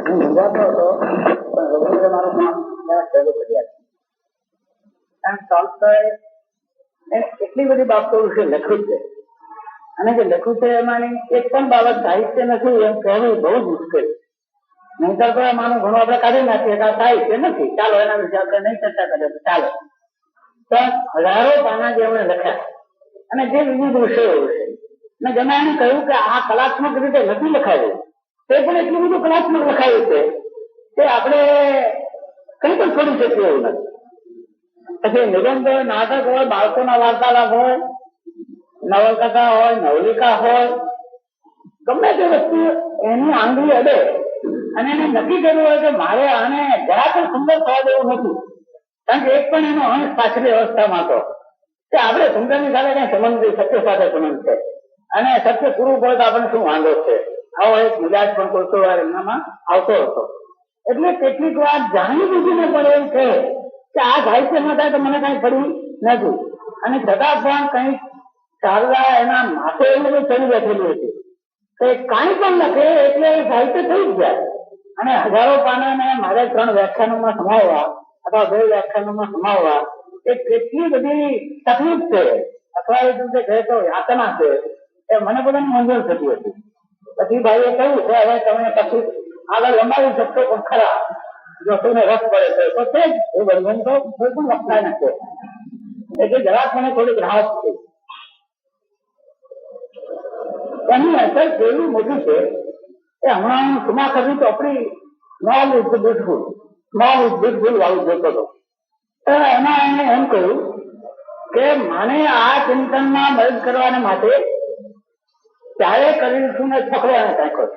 હું મૂંઝાતો હતો, પણ રવિન્દ્ર મારું કામ શરૂ કર્યા. કારણ ટોલ્સ્ટોય એટલી બધી બાબતો વિશે લખ્યું છે, અને જે લખ્યું છે એમાંની એક પણ બાબત સાહિત્ય નથી એમ કહેવું બહુ જ મુશ્કેલ. નહીતર તો માનું ઘણું આપણે કાઢી નાખીએ કે આ સાહિત્ય નથી, ચાલો એના વિશે આપણે નહીં ચર્ચા કરીએ તો ચાલો. પણ હજારો પાના જે એમણે લખ્યા અને જે વિવિધ વિષયો વિશે, અને જેમાં એને કહ્યું કે આ કલાત્મક રીતે નથી લખાયું, તે પણ એટલું બધું કલાત્મક લખાયું છે કે આપણે કઈ પણ છોડી શકીએ એવું નથી. પછી નિબંધ, નાટક હોય, બાળકોના વાર્તાલાપ હોય, નવલકથા હોય, નવલિકા હોય, ગમે તે વસ્તુ એની આંગળી અડે અને એને નક્કી કરવું હોય કે મારે આને જરા પણ સુંદર થવા દેવું નથી. કારણ કે એક પણ એનો અંશ પાછલી અવસ્થામાં હતો કે આપણે સુંદરની સાથે કઈ સંબંધ સત્ય સાથે સંબંધ છે, અને સત્ય પૂરું પડે તો આપણને શું વાંધો છે, આવો એક મિજાજ પણ કોઈ વાર એમનામાં આવતો હતો. એટલે કેટલીક વાર જાણી બુજીને પણ એમ કહે કે આ સાહિત્ય ન થાય તો મને કઈ પડ્યું નથી, અને છતાં પણ કઈ શારદા એના માથે એવું ચડી બેઠેલું હતું કે કાંઈ પણ લખે એટલે સાહિત્ય થઈ જ જાય. અને હજારો પાનાને મારે 3 વ્યાખ્યાનોમાં સમાવવા અથવા 2 વ્યાખ્યાનોમાં સમાવવા એ કેટલી બધી તકલીફ છે, અથવા એ રીતે કહે તો યાતના છે, એ મને બધાને મંજૂર થતી હતી. પછી ભાઈએ કહ્યું કે હવે તમે પછી આગળ લંબાવી શકશો પણ ખરા, જો તમને રસ પડે તો છે જ, એ બંધન તો કોઈ પણ લખતા નથી. એટલે જરાક મને થોડીક રાહત થઈ. એની અસર કેવી મોટી છે એ હમણાં સુમાખરની ચોપડી સ્મોલ ઇઝ બ્યુટીફુલ વાળું જોતો હતો. એમાં એને એમ કહ્યું કે મને આ ચિંતનમાં મદદ કરવાને માટે ચારે કરીશું ને ફકરો એને નાખ્યો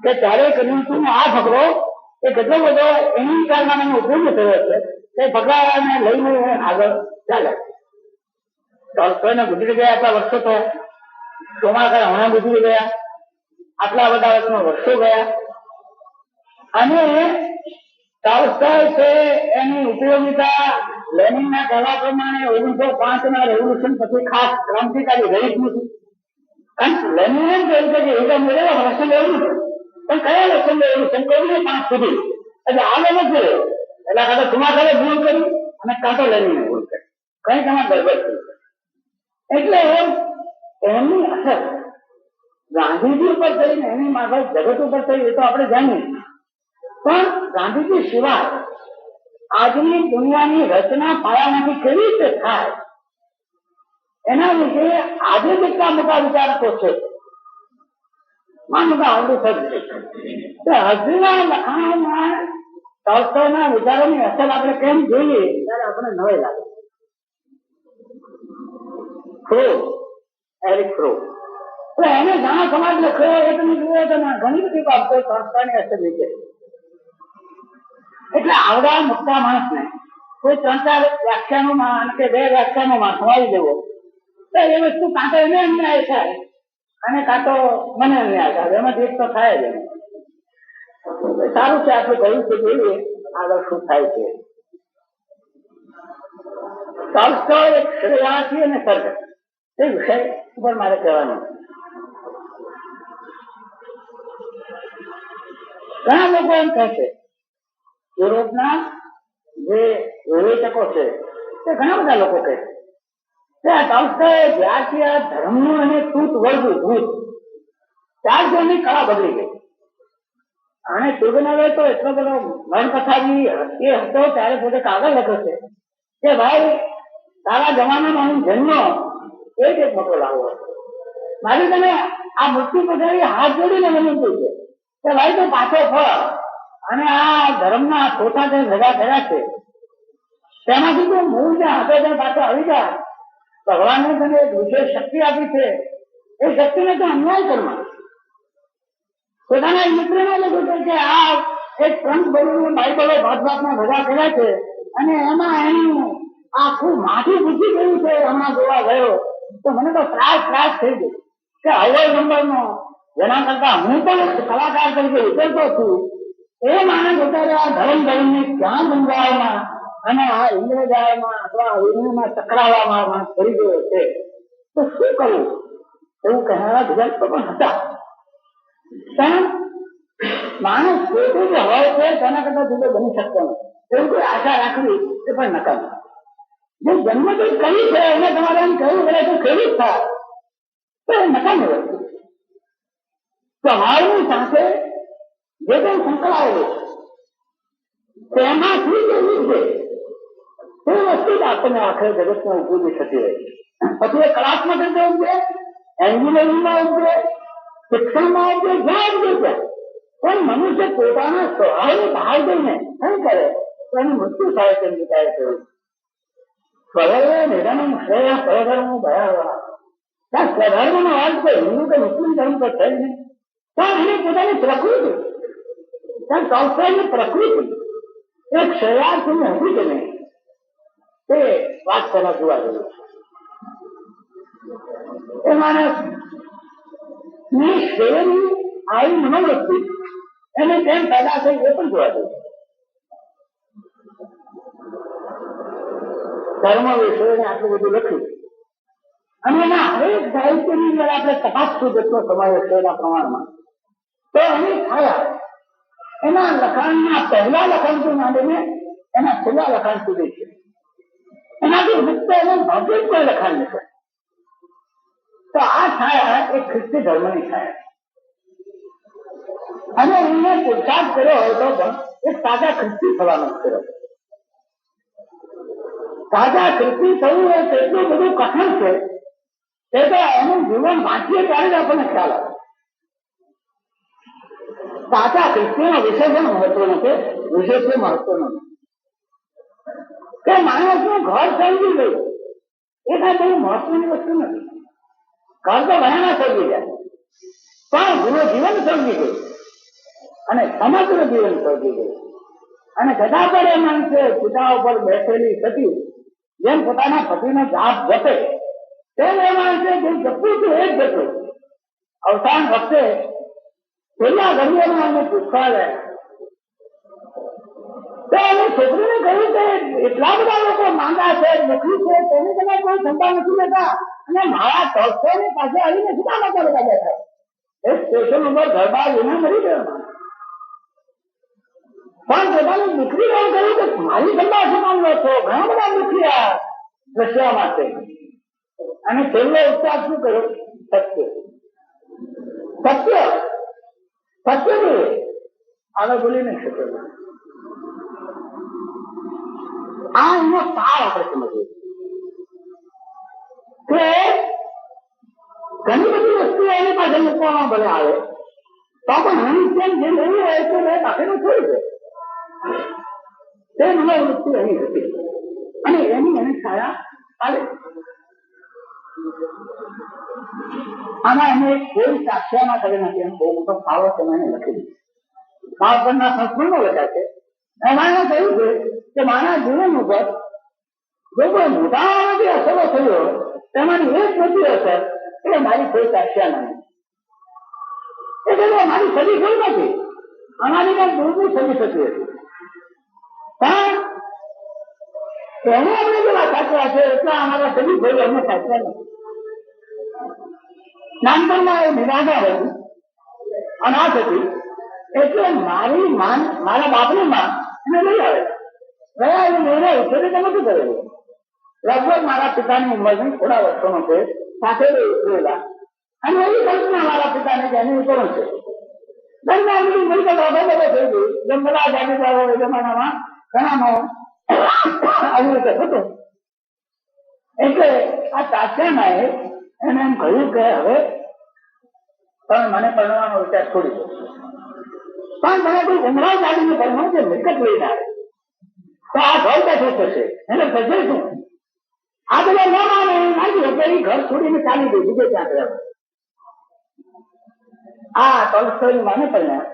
કે ચારે કરીશું આ ફકરો એ કેટલો બધો એની કારણે મને ઉપયોગી થયો છે તે ફકરાને લઈને આગળ ચાલે. ટોલ્સ્ટોયને ગુજરી ગયા આટલા વર્ષો થયા, ચોમાસા હમણાં ગુજરી ગયા, આટલા બધા વર્ષો ગયા, અને ટોલ્સ્ટોય છે એની ઉપયોગિતા લેનિનના કહેવા પ્રમાણે 1905ના રેવોલ્યુશન પછી ખાસ ક્રાંતિકારી રહી જ નથી. કારણ લેનિન એમ કહ્યું કે રસન રેવોલ્યુશન, પણ કયા રસન રેવોલ્યુશન 1905 સુધી, એટલે આગળ નથી રહ્યો. એટલે કાં તો ચોમાસાને ભૂલ કરી અને કાં તો લેનિને ભૂલ કરી, કઈ તમારે ગરબડ થઈ. એટલે એમની અસર ગાંધીજી ઉપર થઈને એની માફક જગત ઉપર થઈ એ તો આપણે જાણીએ, પણ ગાંધીજી સિવાય આજની દુનિયાની રચના પાયામાંથી કેવી રીતે થાય એના વિશે આજે જેટલા મોટા વિચારકો છે, માનો કે આવડું સજ હજુના લખાણોમાં ટોલ્સ્ટોયના વિચારોની અસર આપણે કેમ જોઈએ ત્યારે આપણે નવાઈ લાગે. એરિક ફ્રો એને ઘણા સમાજ લખ્યો એ તમે જુઓ તો ઘણી બધી બાબતો ટોલ્સ્ટોયની અસર નીચે. એટલે આવડા મોટા માણસને કોઈ 3-4 વ્યાખ્યાનોમાં કે 2 વ્યાખ્યાનોમાં સમાવી દેવો તો એ વસ્તુ કાં તો એને અન્યાય થાય અને કાં તો મને અન્યાય થાય, એમાંથી એક તો થાય જ. સારું છે આપણે કહ્યું છે, જોઈએ આગળ શું થાય છે. ટોલ્સ્ટોય એક શ્રેયાસી અને સર્જક એ વિષય ઉપર મારે કહેવાનું. ઘણા લોકો એમ કહે છે, યુરોપના જે વિવેચકો છે તે ઘણા બધા લોકો કહે છે કે આ ટોલ્સ્ટોય જ્યારથી આ ધર્મનું અને તૂટ વળગું ભૂત ત્યારથી એની કળા બદલી ગઈ. અને તુર્ગેનેવે તો એટલો બધો મનકથાજી એ હતો ત્યારે પોતે કાગળ લખ્યો છે કે ભાઈ તારા જમાનામાં હું જન્મો એ જ એક મોટો લાવો હતો. મારી તને આ મૃત્યુ પછી હાથ જોડીને વિનંતી છે કે ભાઈ તું પાછો ફળ અને આ ધર્મના ખોટા જે ભેગા થયા છે તેમાંથી તું મૂળ જ્યાં હતો ત્યાં પાછો આવી જા. ભગવાને તને એક વિશેષ શક્તિ આપી છે, એ શક્તિને તો અન્યાય કરવા. પોતાના મિત્રને લખ્યું કે આ એક ગ્રંથ બનીને બાઇબલો ભાતભાતના ભેગા કર્યા છે અને એમાં એનું આખું માથું બુદ્ધિ ગયું છે. હમણાં જોવા ગયો તો મને તો ત્રાસ થઈ ગયો કે અવળ નંબરનો જેના કરતા હું પણ કલાકાર તરીકે ઉતરતો છું એ માણસ અત્યારે આ ધર્મને ક્યાં સમજાવવામાં અને આ ઇન્દ્રજાળમાં અથવા વિઘ્નમાં ટકરાવવામાં માણસ કરી ગયો છે તો શું કરવું એવું કહેનારા બીજા પણ હતા. પણ માણસ પોતે જે હોય છે તેના કરતા જુદો બની શકતો નથી. એવું કોઈ આશા રાખવી એ પણ નકામી. જે જન્મથી કરી છે એને તમારે એમ કહેવું પડે કે ખેડૂત થાય તો એ નકામી વસ્તુ. સવારની સાથે જે કંઈ સંકળાયેલું છે તેમાંથી જે નીકળે તે વસ્તુ જ આપણને આખરે જગતમાં ઉપયોગી થતી રહે. પછી એ કલાત્મક રીતે ઉપજે, એન્જિનિયરિંગમાં ઉપજે, શિક્ષણમાં ઉપજે, જ્યાં ઉપજે ત્યાં પણ મનુષ્ય પોતાના સ્વભાવની બહાર જઈને શું કરે તો એનું મૃત્યુ થાય તેમ વિચાર કર્યું. સ્વધર્મે નિધનમ શ્રેય સ્વધર્મ ભયાવહ. ત્યાં સ્વધર્મનો અર્થ કોઈ હિન્દુ કે મુસ્લિમ ધર્મ તો છે જ નહીં, પણ એની પોતાની પ્રકૃતિ, ત્યાં ટોલ્સ્ટોયની પ્રકૃતિ એક ક્ષયાર્થની હતી કે નહીં તે વાત પહેલા જોવા જેવી છે. એ માણસ ની શ્રેયની આવી મનોવૃત્તિ એને કેમ પેદા થઈ એ પણ જોવા જેવું. ધર્મ વિષયોને આટલું બધું લખ્યું અને એના હરેક સાહિત્યની અંદર આપણે તપાસશું જેટલો સમાવેશ છે એના પ્રમાણમાં તો એની છાયા એના લખાણના પહેલા લખાણથી માંડીને એના છેલ્લા લખાણ સુધી છે. એનાથી મુક્ત એને ભૌતિક કોઈ લખાણ નથી. તો આ છાયા એ ખ્રિસ્તી ધર્મની છાયા અને એમને પુરસાદ કર્યો હોય તો પણ એક તાજા ખ્રિસ્તી થવાનો કર્યો. તાજા ખ્રિસ્તી થવું એ કેટલું બધું કઠણ છે તે તો એનું જીવન વાંચીએ ત્યારે જ આપણને ખ્યાલ આવે. તાજા ખ્રિસ્તીનો વિશેષણ મહત્વનો છે, વિશેષ મહત્વનો કે માણસનું ઘર સમજી ગયું એ કાંઈ બહુ મહત્વની વસ્તુ નથી. ઘર તો ઘણા સર્જી જાય પણ ગુનો જીવન સર્જી ગયું અને સમગ્ર જીવન સર્જી ગયું. અને ગદા પર એ માણસે પિતા ઉપર બેઠેલી સતી જેમ પોતાના પતિનો જાપ જપે તેમ એ માણસે જે જપવું હતું એ જ જતું. અવસાન વખતે છેલ્લા ઘડીઓમાં એને પૂછવા જાય તો એને છોકરીને કહ્યું કે એટલા બધા લોકો માંગા છે, દુઃખી છે, તેની તમે કોઈ ચિંતા નથી લેતા અને મારા ટોલ્સ્ટોયની પાસે આવીને શા માટે બધા બેઠા? એ સ્ટેશન ઉપર ઘરબાર વિના મરી ગયો. પણ પોતાની દીકરી એમ કહ્યું કે મારી સંભાળ શું માનવો છો? ઘણા બધા દુખિયા રશિયા માટે. અને છેલ્લો ઉપચાર શું કર્યો? સત્ય. સત્ય સત્ય ને આગળ બોલી નહીં શકે. આ એનો સાર આપણે સમજીએ કે ઘણી બધી વસ્તુઓ એની પાસે મૂકવામાં ભલે આવે તો પણ મનુષ્ય જે લેવી હોય તો મેં બાકીનું છોડી દે. તે મનોવૃત્તિ એની હતી અને એની એને છાયા આવે. આમાં એને કોઈ સાક્ષ્યમાં કરી નથી. એનો બહુ મોટો ફાળો તેને લખી દીધો. બાળપણના સંસ્કરણો લખ્યા છે. એમાં એને કહ્યું છે કે મારા જીવન ઉપર જો કોઈ મોટામાંથી અસરો થયો તેમાંની એક મોટી અસર એટલે મારી કોઈ સાક્ષ્યા નથી. એટલે મારી સદી કોઈ નથી. અમારી પણ દૂરની સદી થતી હતી પણ એને અમને જેવા સાચવા છે એટલા અમારા સદી કોઈ અમને સાચવા નથી. નાનપણમાં એ નિરાધાર હતી, અનાથ હતી એટલે મારી માન મારા બાપની માં એને લઈ આવેલા. ગયા એ નિર્ણય ઉછેરી તો નથી કરેલો. લગભગ મારા પિતાની ઉંમરની થોડા વર્ષોનો છે સાથે ઉછરેલા અને એવી કલ્પના મારા પિતાને કે એની ઉપર છે. દરમિયાન બધી મિલકત બધો થઈ ગઈ. જેમ બધા જાગીદારો એ જમાનામાં ઘણાનો આવી રીતે હતું. એટલે આ તાત્યામાં એને એમ કહ્યું કે હવે તમે મને પરણવાનો વિચાર છોડી દો પણ મને કોઈ ઉમરાવ ગાડીને પરણો જે મિલકત લઈને આવે તો આ ઘર બેઠો થશે એને થશે શું? આ બધા ન માને નાખી એટલે એ ઘર છોડીને ચાલી ગઈ બીજે ક્યાં ગયા. આ ટોલ્સ્ટોયની માને પરણ્યા.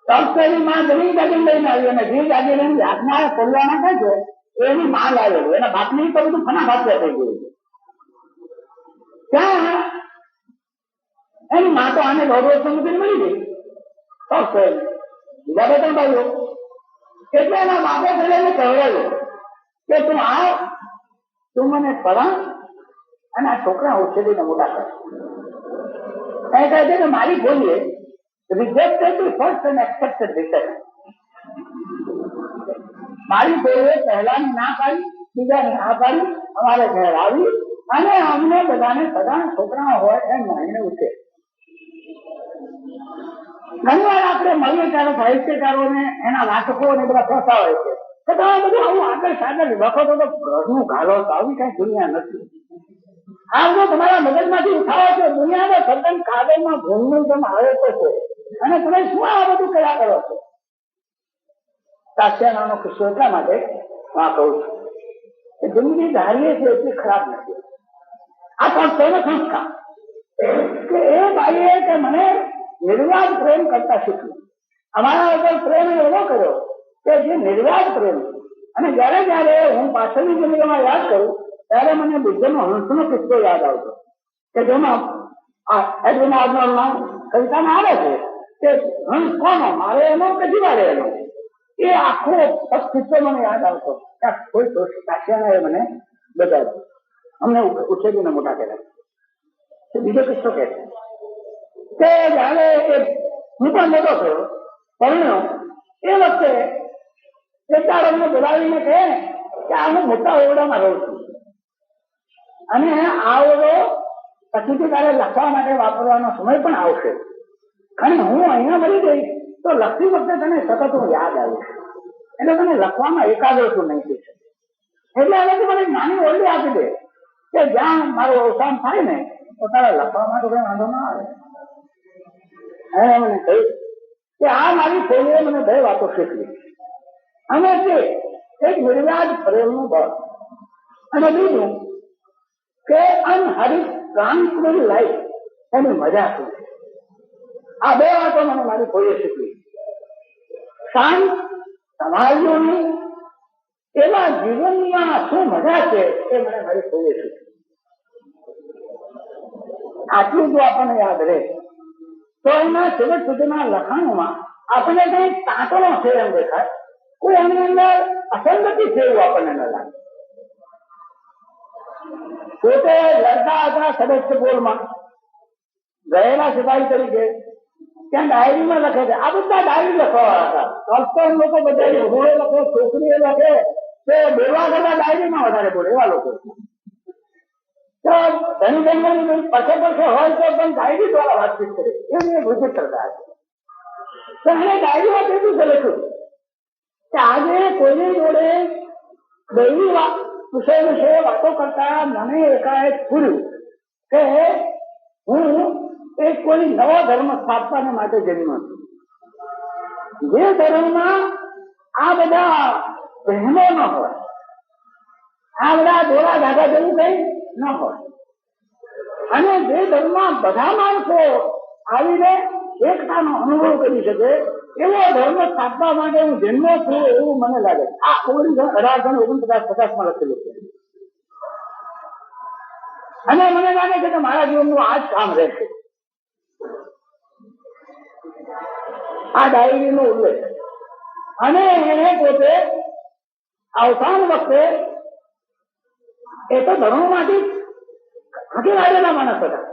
ટોલ્સ્ટોયની માં જમીન જાગીર લઈને આવી અને જે જાગીર એની યાતના કરવાના થાય છે એની માં લાવેલું. એના બાપની તો બધું ફના ભાગ્ય થઈ ગયું. ત્યાં એની માં તો આને 1.5 વર્ષ સુધી મળી ગઈ. બીજા બે ત્રણ ભાઈઓ એટલે એના બાપે પેલા કહેવાયું કે તું આ તું મને પરણ અને આ છોકરા ઉછેરીને મોટા કર. એ કહે છે કે મારી બોલીએ rejected the first and accepted the second. મારી પેઢીએ પહેલાની ના પાડી, બીજાની હા પાડી, અમારે ઘેર આવી અને અમને બધાને સગા છોકરા હોય એમ માનીને ઉઠે. ઘણી વાર આપણે મળીએ ત્યારે સાહિત્યકારોને એના વાચકો ને બધા ફસા હોય છે કે તમે બધું આવું આગળ સાગર લખો તો ઘરનું ગાલો તો આવી કઈ દુનિયા નથી. આ જો તમારા મગજમાંથી ઉઠાવો છો દુનિયાને સદન કાગળમાં ભૂલનું તમે આવે તો છે અને તમે શું આ બધું કર્યા કરો છો. તાત્યાનો કિસ્સો એટલા માટે હું કહું છું કે જિંદગી ધારીએ છે એટલી ખરાબ નથી. આ પણ તેનો સંસ્કાર કે એ ભાઈએ કે મને નિર્વાદ પ્રેમ કરતા શીખ્યું. અમારા ઉપર પ્રેમ એવો કર્યો કે જે નિર્વાદ પ્રેમ. અને જયારે જયારે હું પાછળની જિંદગીમાં યાદ કરું ત્યારે મને બુદ્ધનો હંસનો કિસ્સો યાદ આવતો કે જેમાં એડવિન આર્નોલ્ડના કવિતામાં આવે છે કે હંસ કોનો, મારે એનો કે જીવાડે એનો. એ આખો કિસ્સો મને યાદ આવતો. કોઈ કાશિયાના મને બતાવ્યો, અમને ઉછેરીને મોટા કર્યા. બીજો કિસ્સો કે છે કે જયારે હું પણ મોટો થયો પરણ્યો એ વખતે એકવાર અમને બોલાવીને કહે કે આ હું મોટા ઓરડામાં રહું છું અને આ ઓરડો પછીથી તારે લખવા માટે વાપરવાનો સમય પણ આવશે અને હું અહીંયા મળી ગઈ તો લખતી વખતે તને સતત હું યાદ આવીશ એટલે તને લખવામાં એકાગ્ર તું નહીં થઈ શકે. એટલે હવે મને નાની ઓરડી આપી દે કે જ્યાં મારું અવસાન થાય ને તો તારે લખવામાં તો કઈ વાંધો ના આવે. એને મને કહ્યું કે આ મારી શૈલીએ મને બે વાતો શીખવી અને તે એક નિર્વ્યાજ પ્રેમનું બળ અને બીજું કે અનહરિત ટ્રાન્સફર લાઈફ એની મજા શું. આ બે વાતો મને મારી ફોઈએ શીખવી. શાંત સમાજોની એવા જીવનમાં શું મજા છે એ મને મારી ફોઈએ શીખવી. આટલું જો આપણને યાદ રહે તો એના છેવટ સુધીના લખાણોમાં આપણને કઈ તાંતણો છે એમ દેખાય, કોઈ એની અંદર અસંગતિ છે એવું આપણને ન લાગે. પોતે લડતા હતા સદસ્યપુરમાં ગયેલા સિપાહી તરીકે ત્યાં ડાયરીમાં લખે છે. આ બધા ડાયરી લખવાવાળા હતા. ટોલ્સ્ટોય લોકો બધા વહુએ લખે, છોકરીએ લખે, તે બોલવા કરતા ડાયરીમાં વધારે બોલે એવા લોકો. તો ધની જંગલની પછે પછે હોય તો પણ ડાયરી દ્વારા વાતચીત કરે એવી એક વિચિત્રતા છે. તો એને ડાયરીમાં કેટલું છે લખ્યું કે આજે કોઈની જોડે દૈવી વિષય વિશે વાતો કરતા મને એકાએક પૂર્યું કે હું એક કોઈ નવો ધર્મ સ્થાપવાને માટે જન્મ્યો છું, જે ધર્મમાં આ બધા બહેનો ન હોય, આ બધા દોરા ધાગા જેવું કઈ ન હોય અને જે ધર્મમાં બધા માણસો આવીને એકતાનો અનુભવ કરી શકે એવો ધર્મ સ્થાપવા માટે હું જન્મ્યો છું એવું મને લાગે. આ 1849 લખેલું છે અને મને લાગે છે કે મારા જીવનનું આ જ કામ રહેશે. આ ડાયરીનો ઉલ્લેખ અને એને પોતે અવસાન વખતે એ તો ધર્મોમાંથી હકી લાગેલા માણસ હતા.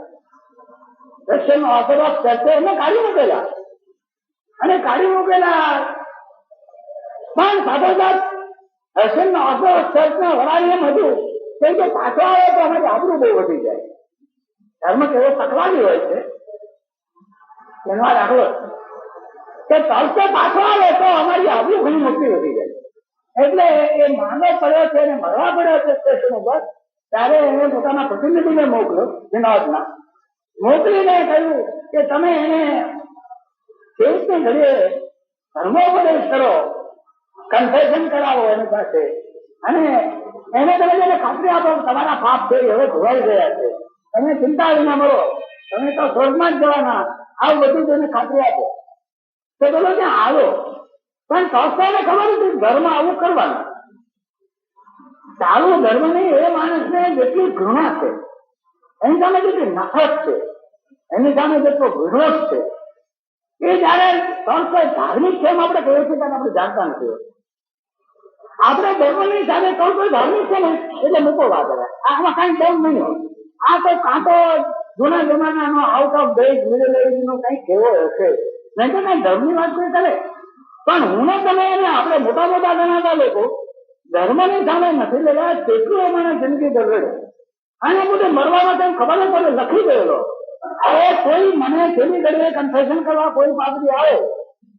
રશિયન ઓર્થોડોક્સ ચર્ચે એમને કાઢી મૂકેલા અને કાઢી મૂકેલા પણ સાથોસાથ રશિયન ઓર્થોડોક્સ ચર્ચના વડાની એમ હતું કે જો પાછો આવે તો અમારી આબરૂ બહુ વધી જાય. ધર્મ કેવો તકવાની હોય છે એનો આ દાખલો કે તરસે પાછો આવે તો અમારી આબરૂ ઘણી મોટી વધી જાય. એટલે એ માંગો પડ્યો છે અને મરવા પડ્યો છે સ્ટેશન ઉપર ત્યારે એને પોતાના પ્રતિનિધિને મોકલ્યો વિનોદના, મોકલીને કહ્યું કે તમે એને કેવી ઘડીએ ધર્મોપદેશ કરો, કન્ફેશન કરાવો એની પાસે અને એને તમે જેને ખાતરી આપો તમારા પાપ છે હવે ધોવાઈ ગયા છે, તમે ચિંતા વિના મરો, તમે તો સ્વર્ગમાં જ જવાના, આવું બધું તેને ખાતરી આપો. તો બોલો ત્યાં આવ્યો પણ સંસ્થાને ખબર હતી ધર્મ આવું કરવાનું. સારું ધર્મ નહીં એ માણસને જેટલી ઘૃણા છે એની સામે જેટલી નફરત છે એની સામે જેટલો વિરોધ છે એ જયારે સંસ્થા ધાર્મિક છે એમ આપણે કહીએ છીએ ત્યારે આપણે જાણતા નથી. આપણે ધર્મની સાથે કોઈ ધાર્મિક છે ને એટલે મૂકો વાત કરે આમાં કઈ દમ નહીં હોય. આ તો કાં તો જૂના જમાનાનો આઉટ ઓફ ડેટ મિડલ એજ નો કઈ કેવો હશે નહીં તો કઈ ધર્મની વાત કોઈ કરે, પણ હું ને તમે એને આપણે મોટા મોટા ગણાતા લોકો ધર્મની સામે નથી લેવા, તેટલું અમારે જિંદગી બગડે. અને બધું મરવામાં તેમ ખબર જ પડે, લખી ગયેલો. હવે કોઈ મને છેલ્લી ઘડીએ કન્ફેશન કરવા કોઈ પાદરી આવે,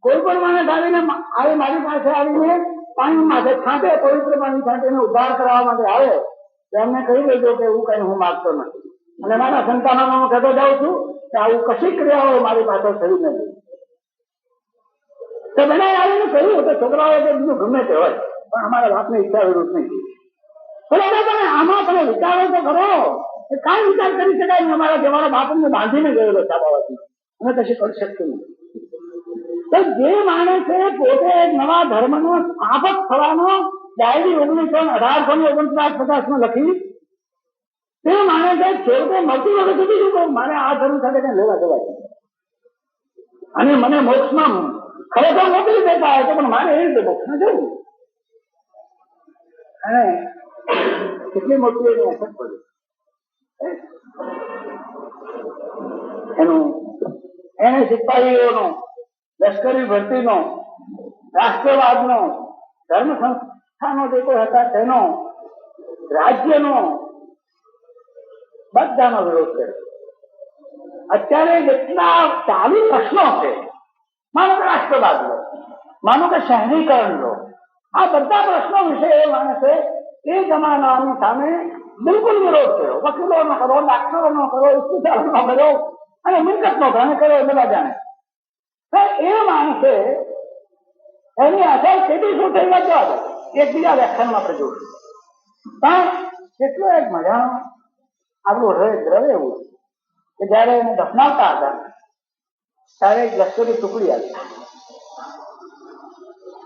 કોઈ પણ માણસ આવીને આવે મારી પાસે આવીને પાણી માટે છાંટે, પવિત્ર પાણી છાંટીને ઉદ્ધાર કરવા માટે આવે, તો એમને કહી દેજો કે એવું કઈ હું માગતો નથી. અને મારા સંતાનોમાં હું કહેતો જાઉં છું કે આવું કશી ક્રિયાઓ મારી પાસે થયું નથી. તો મને આવીને કહ્યું કે છોકરાઓ કે બીજું ગમે તે હોય, પણ અમારા બાપની ઈચ્છા વિરુદ્ધ નહીં. બરાબર, તમે આમાં તમે વિચારો તો કરો, કાંઈ વિચાર કરી શકાય નહીં. અમારા જેવાળા બાપને બાંધીને ગયેલો ચાબાવાથી, અમે કશું કરી શકતું નહીં. તો જે માણસે પોતે નવા ધર્મનો સ્થાપક થવાનો ડાયરી 1849-50 લખી, તે માણસે છેવટે મળતી વખત સુધી શું મારે આ ધર્મ સાથે કઈ લેવા દેવા છે, અને મને મોક્ષમાં ખરેખર મોકલી દેતા હોય તો પણ મારે એ રીતે મોક્ષમાં જવું. અને કેટલી મોટી એની અસર પડી એનું, એને સિપાહીઓનો, લશ્કરી ભરતીનો, રાષ્ટ્રવાદનો, ધર્મ સંસ્થાનો જે કોઈ હતા તેનો, રાજ્યનો, બધાનો વિરોધ કર્યો. અત્યારે જેટલા ચાલુ પ્રશ્નો છે, માનો કે રાષ્ટ્રવાદ લો, માનો કે શહેરીકરણ લો, આ બધા પ્રશ્નો વિશે એ માણસે એ જમાનાની સામે બિલકુલ વિરોધ કર્યો. વકીલોનો કરો, ડાક્ટરોનો કરો, ઇસ્પિતાલોનો કર્યો, અને મિલકતનો ધ્યાન કર્યો, બધા જાણે. એ માણસે એની અસર કેટલી શું થઈ જવા દે, એક બીજા વ્યાખ્યાનમાં આપણે જોઈશું. પણ કેટલો એક મજાનો આપણું દ્રવ્ય એવું કે જયારે એને દફનાવતા હતા ત્યારે એક લશ્કરી ટુકડી આવી.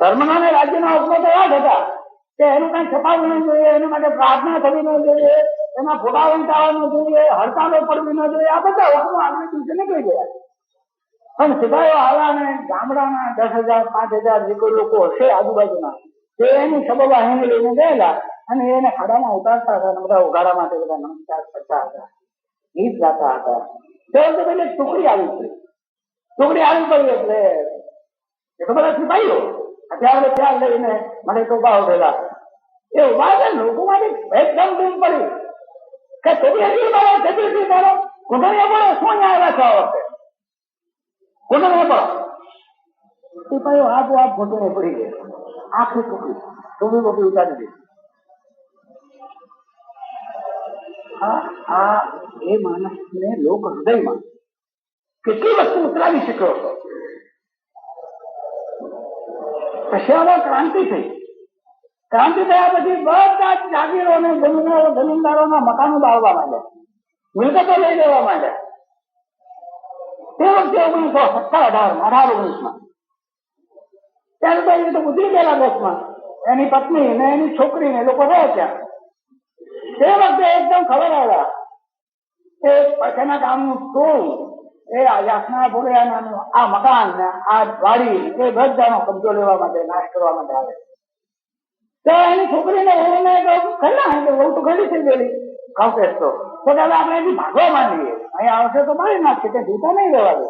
ધર્મના અને રાજ્યના હુકમો તો એવા જ હતા કે એનું કઈ છપાવવું નહીં જોઈએ, એના માટે પ્રાર્થના થવી ન જોઈએ, એના ફોટા વંચાવવા ન જોઈએ, હડતાલો પડવી ન જોઈએ. આ બધા હુકમો આગળ દિવસે નીકળી ગયા. પણ સિપાહીઓ આવ્યા ને ગામડાના 10,000 5,000 જે કોઈ લોકો હશે આજુબાજુના, તે એની સબવાહિની લઈને ગયેલા અને એને ખાડામાં ઉતારતા હતા, અને બધા ઉઘાડા માટે બધા નમસ્કાર કરતા હતા, ગીત ગાતા હતા. તો પેલી ટુકડી આવી પડી. ટુકડી આવી પડી એટલે એ તો બધા સિપાહીઓ અત્યારે ત્યાં લઈને મને તો ઉભા ઉઠેલા. એ ઉભા છે, લોકો માટે એકદમ દૂર પડી કે ટુકડી હજી મારો છેતરી તારો ઘૂંટણીએ પડે, શું આવ્યા છો આ વખતે ઘૂંટણીએ પડો. સિપાહીઓ હાથ ઘૂંટણીએ પડી ગયા. આખી ટુકડી બોકડી ઉતારી દીધી. આ એ માણસને લોક હૃદયમાં કેટલી વસ્તુ ઉતરાવી શક્યો હતો. પછી ક્રાંતિ થઈ. ક્રાંતિ થયા પછી બધા જ જાગીરોને જમીનદારોના મકાનો બાળવા માંડ્યા, મિલકતો લઈ લેવા માંડ્યા. તે વખતે 1918-19 ત્યારે તો એ રીતે ગુજરી ગયેલા દેશમાં. એની પત્ની ને એની છોકરી ને લોકો રહે ત્યાં. તે વખતે એકદમ ખબર આવ્યા કે પછીના ગામનું ટોળ એ યાસના ભોળિયાનું આ મકાન ને આ વાડી એ બધાનો કબજો લેવા માટે, નાશ કરવા માટે આવે. તો એની છોકરીને એને ખરા બહુ તો ઘણી થઈ ગયેલી કાઉકેસ તો હવે આપણે એની ભાગવા માંડીએ, અહીંયા આવશે તો મારી નાખશે, કે જીતા નહીં રહેવા દે.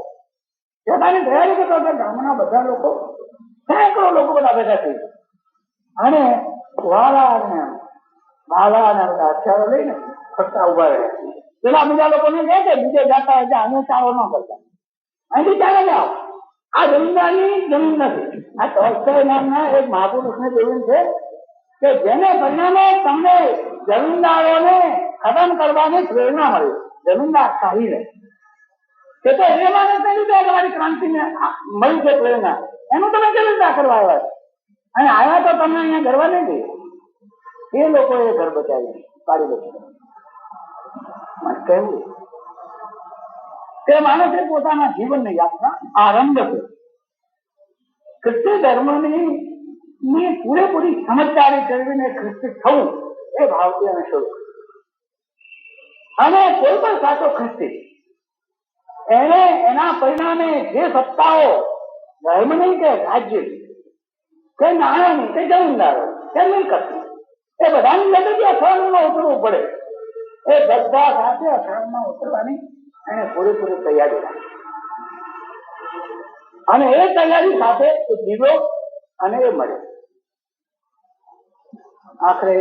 પોતાની તૈયારી કરતો હતો. ગામના બધા લોકો, સેંકડો લોકો બધા ભેગા થઈ અને વાલા ને બધા હથિયારો લઈને ફરતા ઉભા રહ્યા. પેલા બીજા લોકોને કહે કે બીજે જતા હોય અમે ચારો ન કરતા, અહીંથી ચાલે જાઓ. આ જમીનદારની જમીન નથી. આ ટોલ્સ્ટોય નામના એક મહાપુરુષની જમીન છે કે જેને પરિણામે તમને જમીનદારોને ખતમ કરવાની પ્રેરણા મળી, જમીનદાર શાહીને. તે તો એ માને તમારી ક્રાંતિને મળી છે પ્રેરણા, એનું તમે કેવી રીતે કરવા આવ્યા છો? અને આવ્યા તો તમને અહીંયા ગરવા નહીં દે. એ લોકોએ ઘર બચાવી પાડી બચાવી. કહેવું તે માણસે પોતાના જીવનની યાત્રા આરંભ કરી. ખ્રિસ્તી ધર્મની પૂરેપૂરી સમજદારી કરીને ખ્રિસ્તી થવું એ ભારતીયને શરૂ કર્યું. અને કોઈ પણ સાચો ખ્રિસ્તી એને એના પરિણામે જે સત્તાઓ, ધર્મ નહીં કે રાજ્ય કે નાણાંની કે જમીનદારો કે મિલકત, એ બધાની જગત અથડામણમાં ઉતરવું પડે. એ બધા સાથે અથડામણમાં ઉતરવાની એને પૂરેપૂરી તૈયારી રાખી. અને એ તૈયારી સાથે એ જીવ્યો અને એ મળ્યો. આખરે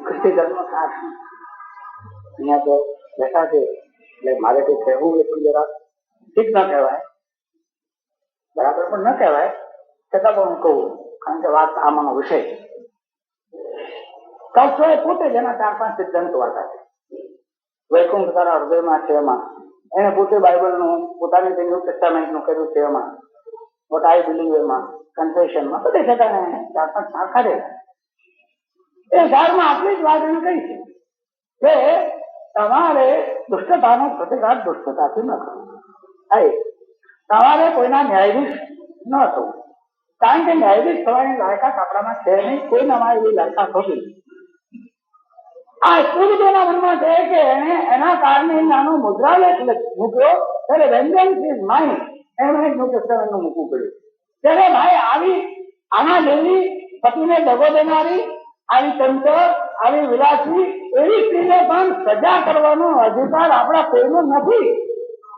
ખ્રિસ્તી ધર્મ ખાસ અહીંયા તો બેઠા છે એટલે મારે કઈ કહેવું એટલું જરા ઠીક ન કહેવાય, બરાબર પણ ન કહેવાય, છતાં પણ હું કહું, કારણ કે વાત આમાંનો વિષય છે. ટોલ્સ્ટોય પોતે જ એના 4-5 સિદ્ધાંતો વાંચા છે. વૈકુંઠ તારા હૃદયમાં છે એમાં એને પોતે બાઇબલનું પોતાની જે ન્યૂ ટેસ્ટામેન્ટનું કર્યું છે એમાં, વોટ આઈ બિલીવ એમાં, કન્ફેશનમાં બધે છતાં 4-5 ભાગ કાઢેલા. એ ઝાડમાં આટલી જ વાત એને કહી છે કે તમારે દુષ્ટતાનો પ્રતિકાર દુષ્ટતાથી ન કરવો. તમારે કોઈના ન્યાયાધીશ ન થવું, કારણ કે ન્યાયાધીશ થવાની લાયકાત આપણામાં છે નહીં, કોઈનામાં એવી લાયકાત હોતી. આ એટલું બધું એના મનમાં છે કે એને એના કારણે નાનો મુદ્રાલેખ મૂક્યો, ત્યારે વેન્જન્સ ઇઝ માઇન એમ ન્યૂ ટેસ્ટામેન્ટનું મૂકવું પડ્યું. ત્યારે ભાઈ આવી આના જેવી પતિને દગો દેનારી, આવી ચંચળ, આવી વિલાસી એવી સ્ત્રીને પણ સજા કરવાનો અધિકાર આપણા કોઈનો નથી.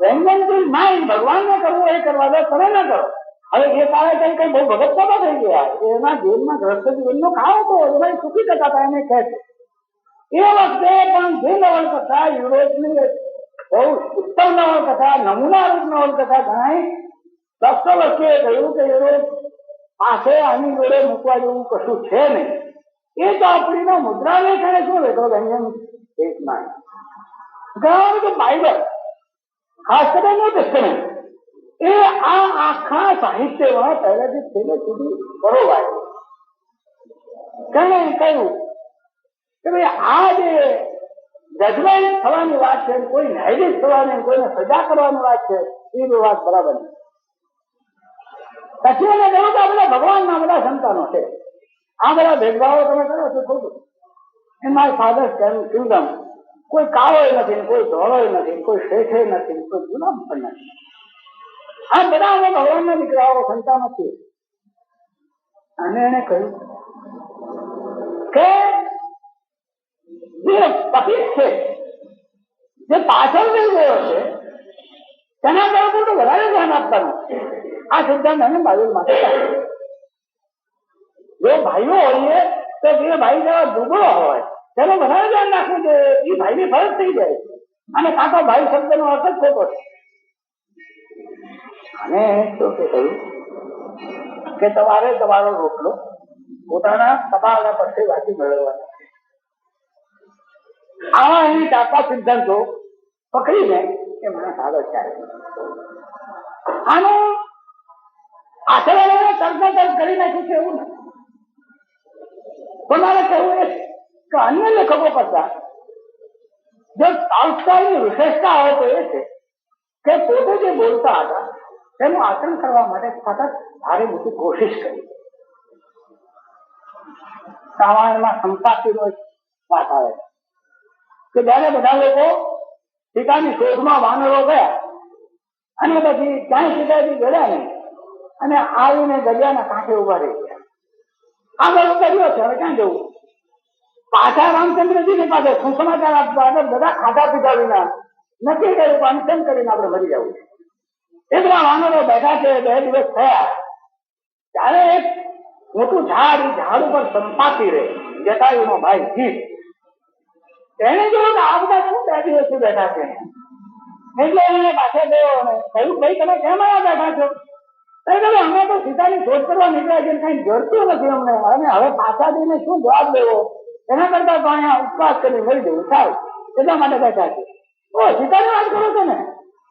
વેન્જન્સ ઇઝ માઇન, ભગવાનને કરવું એ કરવા દે, તમે ન કરો. હવે એ કાળે કઈ બહુ ભગત થઈ ગયા, એના જીવનમાં ગ્રસ્ત જીવનનો કાળ હતો, એમાં સુખી થતા હતા એને કહે છે. એ વખતે પણ જે નવલકથા યુરોપની બહુ ઉત્તમ નવલકથા, નમૂનારૂપ નવલકથા ગણાય, દોસ્તોયેવસ્કીએ કહ્યું કે યુરોપ પાસે આની જોડે મૂકવા જેવું કશું છે નહીં. એ ચોપડીનો મુદ્રાલેખ એને શું લેતો વેન્જન્સ ઇઝ માઇન. ઘણા બધું બાઇબલ, ખાસ કરીને ન્યૂ ટેસ્ટામેન્ટ, એ આ આખા સાહિત્યમાં પહેલેથી છેલ્લે સુધી પરોવાય. તેને કહ્યું કે ભાઈ આ જે જજમેન્ટ થવાની વાત છે, કોઈ ન્યાયાધીશ થવાની, કોઈને સજા કરવાની વાત છે, એ વાત બરાબર નથી. પછી એને કહ્યું કે આ બધા ભગવાનના બધા સંતાનો છે, આ બધા ભેદભાવો તમે કરો છો ખોટું. ઇન માય ફાધર્સ કિંગડમ કોઈ કાળોય નથી, કોઈ ધોળોય નથી, કોઈ શેઠે નથી, કોઈ ગુલામ પણ નથી. આ બધા અમે ભગવાનના દીકરાઓ સંતાનો છીએ. અને એને કહ્યું કે જે પતિત છે, જે પાછળ રહી ગયો છે, તેના તરફ તો વધારે ધ્યાન આપવાનું. આ સિદ્ધાંત અમે બાઇબલ માટે જો ભાઈઓ હોઈએ તો જે ભાઈ જેવા દુબળો હોય તેને વધારે ધ્યાન રાખવું કે એ ભાઈની ફરજ થઈ જાય, અને કાં તો ભાઈ શબ્દનો અર્થ જ ખોટો છે. અને શું કહ્યું કે તમારે તમારો રોટલો પોતાના કપાળના પરથી વાંચી મેળવવાનો. આવા એની 4-5 સિદ્ધાંતો પકડીને એ મને આગળ ચાલે. આનું આચરણને તર્ક કરી નાખ્યું છે એવું નથી. પણ મારે કહેવું એ કે અન્ય લેખકો કરતા જો ટોલ્સ્ટોયની વિશેષતા હોય તો એ છે કે પોતે જે બોલતા હતા તેનું આચરણ કરવા માટે સતત ભારે મોટી કોશિશ કરી. રામાયણમાં સંપાતિનો વાત આવે કે જયારે બધા લોકો સીતાની શોધમાં વાનરો ગયા અને પછી ક્યાંય સીતાજી ગયા નહીં અને આવીને દરિયાના કાંઠે ઉભા રહી ગયા. આગળ દરિયો છે, હવે ક્યાં જવું? પાછા રામચંદ્રજીની પાસે શું સમાચાર આપવા? આગળ બધા ખાધા પીધા વિના નક્કી કર્યું અનશન કરીને આપણે મરી જવું છે. એટલા વાનરો બેઠા છે, 2 દિવસ થયા. ત્યારે એક મોટું ઝાડ, એ ઝાડ ઉપર સંપાતી રહે, જટાયુનો ભાઈ જીત. એને જોયું કે આ બધા શું 2 દિવસથી બેઠા છે, એટલે એને પાછળ ગયો અને કહ્યું ભાઈ તમે કેમ અહીંયા બેઠા છો? અમે તો સીતાની શોધ કરવા નીકળ્યા છે, કઈ જડતું નથી અમને, અને હવે પાછા જઈને શું જવાબ દેવો, એના કરતા તો અહીંયા ઉપવાસ કરી મળી જવું સારું, એટલા માટે બેઠા છે. ઓ સીતાની વાત કરો છો ને?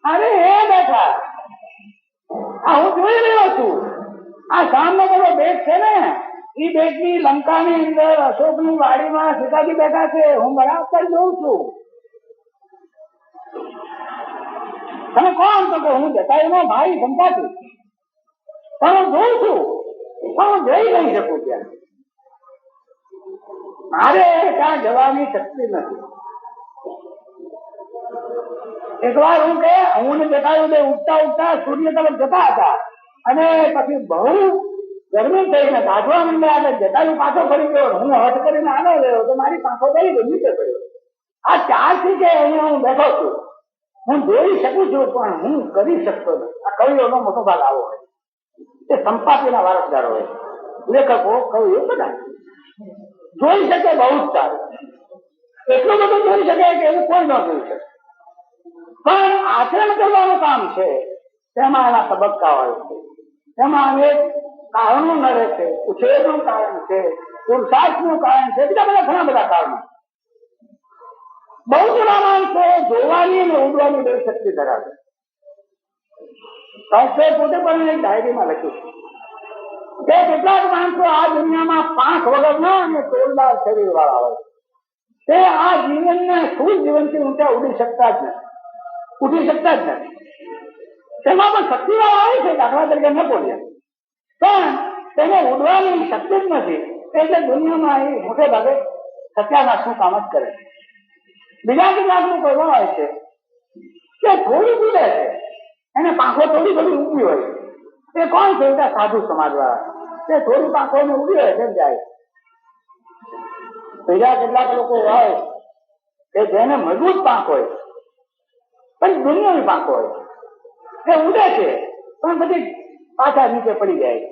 અરે એ બેઠા, આ હું જોઈ રહ્યો છું, આ સામનો પેલો બેટ છે ને, એ બેટની લંકાની અંદર અશોકની વાડીમાં સીતાજી બેઠા છે, હું બરાબર જોઉં છું. તમે કોણ? તો કે હું જટાયુનો ભાઈ સંપાતી, પણ હું જોઉં છું, પણ હું જઈ નહીં શકું ત્યાં. મારે ત્યાં જવાની શક્તિ નથી. એકવાર હું કે હું ને જટાયુ બે ઉઠતા ઉઠતા સૂર્ય તરફ જતા હતા અને પછી બહુ ગરમી થઈને ગાજવા માંડ્યા, એટલે જટાયુ પાછો ફરી ગયો, હું હઠ કરીને આગળ ગયો તો મારી પાંખો ગઈ ગઈ, નીચે પડ્યો. આ 4 થી કે અહીંયા હું બેઠો છું હું જોઈ શકું છું પણ હું કરી શકતો નથી. આ કવિઓનો મોટો ભાગ આવો હોય. તે સંપાદીના વારસદાર હોય, લેખકો, કવિઓ બધા જોઈ શકે બહુ જ સારું, એટલું બધું જોઈ શકે કે એવું કોઈ ન જોઈ શકે. પણ આચરણ કરવાનું કામ છે, તેમાં એના તબક્કા હોય છે, તેમાં અનેક કારણો નડે છે, ઉછેરનું કારણ છે, પુરુષાર્થનું કારણ છે, બીજા બધા ઘણા બધા કારણો. બહુ બધા માણસો જોવાની અને ઉડવાની બે શક્તિ ધરાવે. સંસ્થાએ પોતે પણ એક ડાયરીમાં લખ્યું છે કે કેટલાક માણસો આ દુનિયામાં પાંખ વગરના અને તોલદાર શરીર વાળા હોય, તે આ જીવનને શું જીવનથી ઊંચા ઉડી શકતા જ નથી, ઉઠી શકતા જ નથી. તેમાં પણ શક્તિ વાળા હોય છે, દાખલા તરીકે નેપોલિયન, પણ તેને ઉડવાની શક્તિ જ નથી, એટલે દુનિયામાં એ મોટે ભાગે સત્યાનાશનું કામ જ કરે છે. બીજા કેટલાકનું કહેવા હોય છે કે થોડી ઉડે છે, એને પાંખો થોડી થોડી ઉગી હોય. તે કોણ છે? સાધુ સમાજ વાળા, તે થોડી પાંખો ઉગી હોય તેમ જાય. બીજા કેટલાક લોકો હોય કે જેને મજબૂત પાંખ હોય, પણ દુનિયાની પાંખ હોય, તે ઉડે છે પણ બધી પાછા નીચે પડી જાય.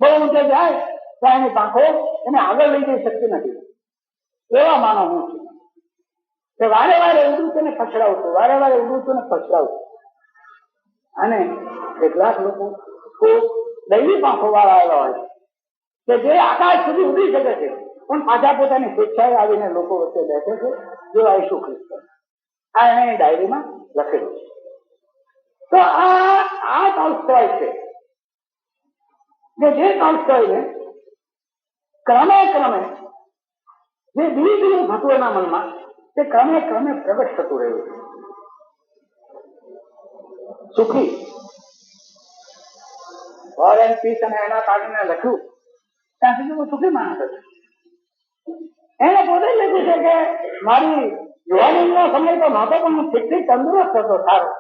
બહુ ઊંચે જાય તો એની પાંખો એને આગળ લઈ જઈ શકતી નથી. એવા માનો હું છું કે વારે વારે ઉડું છું ને પછડાવતું, વારે વારે ઉડું છું ને પછડાવતું. અને કેટલાક લોકો દૈવી પાંખો વાળા એવા હોય કે જે આકાશ સુધી ઉડી શકે છે, પણ પાછા પોતાની સ્વેચ્છાએ આવીને લોકો વચ્ચે બેસે છે, જેવા ઈસુ ખ્રિસ્ત. આ એને ડાયરીમાં લખેલું છે. તો આ ટોલ્સ્ટોય છે કે જે ટોલ્સ્ટોયને ક્રમે ક્રમે જે ધીરે ધીરે થતું એના મનમાં, તે ક્રમે ક્રમે પ્રગટ થતું રહ્યું છે. સુખી વોર એન્ડ પીસ અને એના કારણે લખ્યું ત્યાં સુધી હું સુખી માણસ હતો. એને પોતે લખ્યું છે કે મારી યુવાનીનો સમય તો નહોતો, પણ હું ઠીક તંદુરસ્ત હતો, સારો.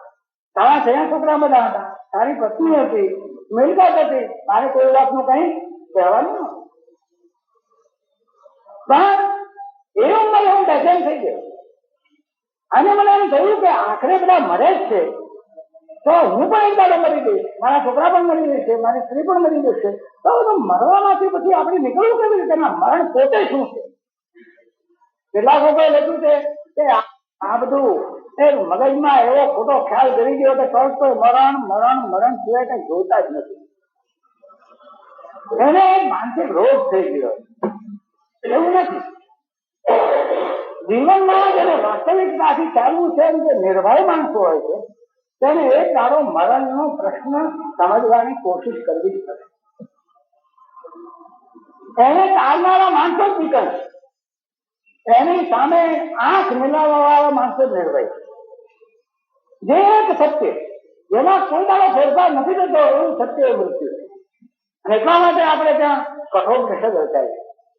તારા 6 છોકરા બધા હતા, તારી પત્ની હતી, મિલકત હતી, મારે કોઈ વાતનું કઈ કહેવાનું નહોતું. પણ એ ઉંમરે હું બેચેન થઈ ગયો અને મને એમ થયું કે આખરે બધા મરે જ છે, તો હું પણ એક દાડો મરી જઈશ, મારા છોકરા પણ મરી જશે, મારી સ્ત્રી પણ મરી જશે, તો મરવામાંથી પછી આપણે નીકળવું કેવી રીતે? મરણ પોતે શું છે? કેટલાક લોકોએ લખ્યું છે કે આ બધું એ મગજમાં એવો ખોટો ખ્યાલ કરી ગયો કે ટોલ્સ્ટોય મરણ મરણ મરણ સિવાય કઈ જોતા જ નથી. એને એક માનસિક રોગ થઈ ગયો. એવું નથી. જીવનમાં જેને વાસ્તવિકતાથી ચાલવું છે, જે નિર્ભય માણસો હોય છે, તેને એક દાડો મરણનો પ્રશ્ન સમજવાની કોશિશ કરવી જ પડે. એને ટાળનારા માણસો જ નીકળે, એની સામે આંખ મિલાવવા વાળા માણસો જ નિર્ભય. જે એક સત્ય, જેમાં કોઈ દાડો ફેરફાર નથી થતો, એવું સત્ય એ મૃત્યુ છે. અને એટલા માટે આપણે ત્યાં કઠોર નિષેધ રચાય.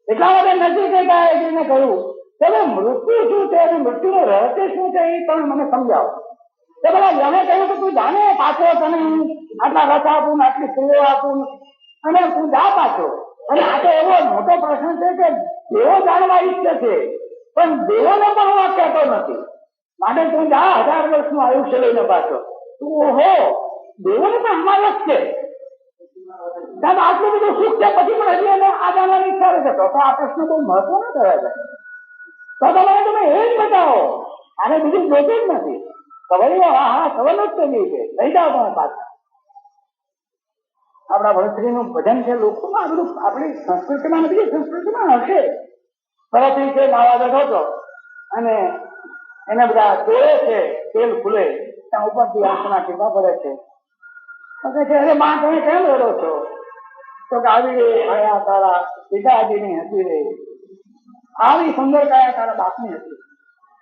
એટલા માટે નથી કહેતા એને કહ્યું કે મૃત્યુ શું છે અને મૃત્યુનું રહસ્ય શું છે, એ તમે મને સમજાવો. તો પેલા જેને કહ્યું કે તું જાણે પાછો, તને આટલા રથ આપું, આટલી સ્ત્રીઓ આપું, અને તું જા પાછો. અને આ તો એવો મોટો પ્રશ્ન છે કે દેવો જાણવા ઈચ્છે છે, પણ દેવોને પણ હું કહેતો નથી. માટે તું જા 1000 વર્ષનું આયુષ્ય લઈને પાછો. તું હો દેવોને પણ અમારે જ છે. સાહેબ આટલું બધું સુખ છે, પછી પણ હજી એને આ જાણવાની ઈચ્છા રહે છે, તો આ પ્રશ્ન બહુ મહત્વ ન કહેવાય. તો તમે એ જ બતાવો, આને બીજું જોતું જ નથી. ખબરીઓ હા ખબર જ કરી છે, લઈ જાઓ તમે પાછા. આપણા ભણતરીનું ભજન છે લોકોમાં, બધું આપણી સંસ્કૃતિમાં નથી, સંસ્કૃતિમાં હશે. ફરતી છે નાવા બેઠો હતો અને એને બધા તોડે છે, તેલ ખુલે, ત્યાં ઉપરથી આંખના ટીપા પડે છે. અરે માં તમે કેમ રડો છો? તો કે આવી આયા તારા પિતાજીની હતી રે, આવી સુંદર કાયા તારા બાપની હતી,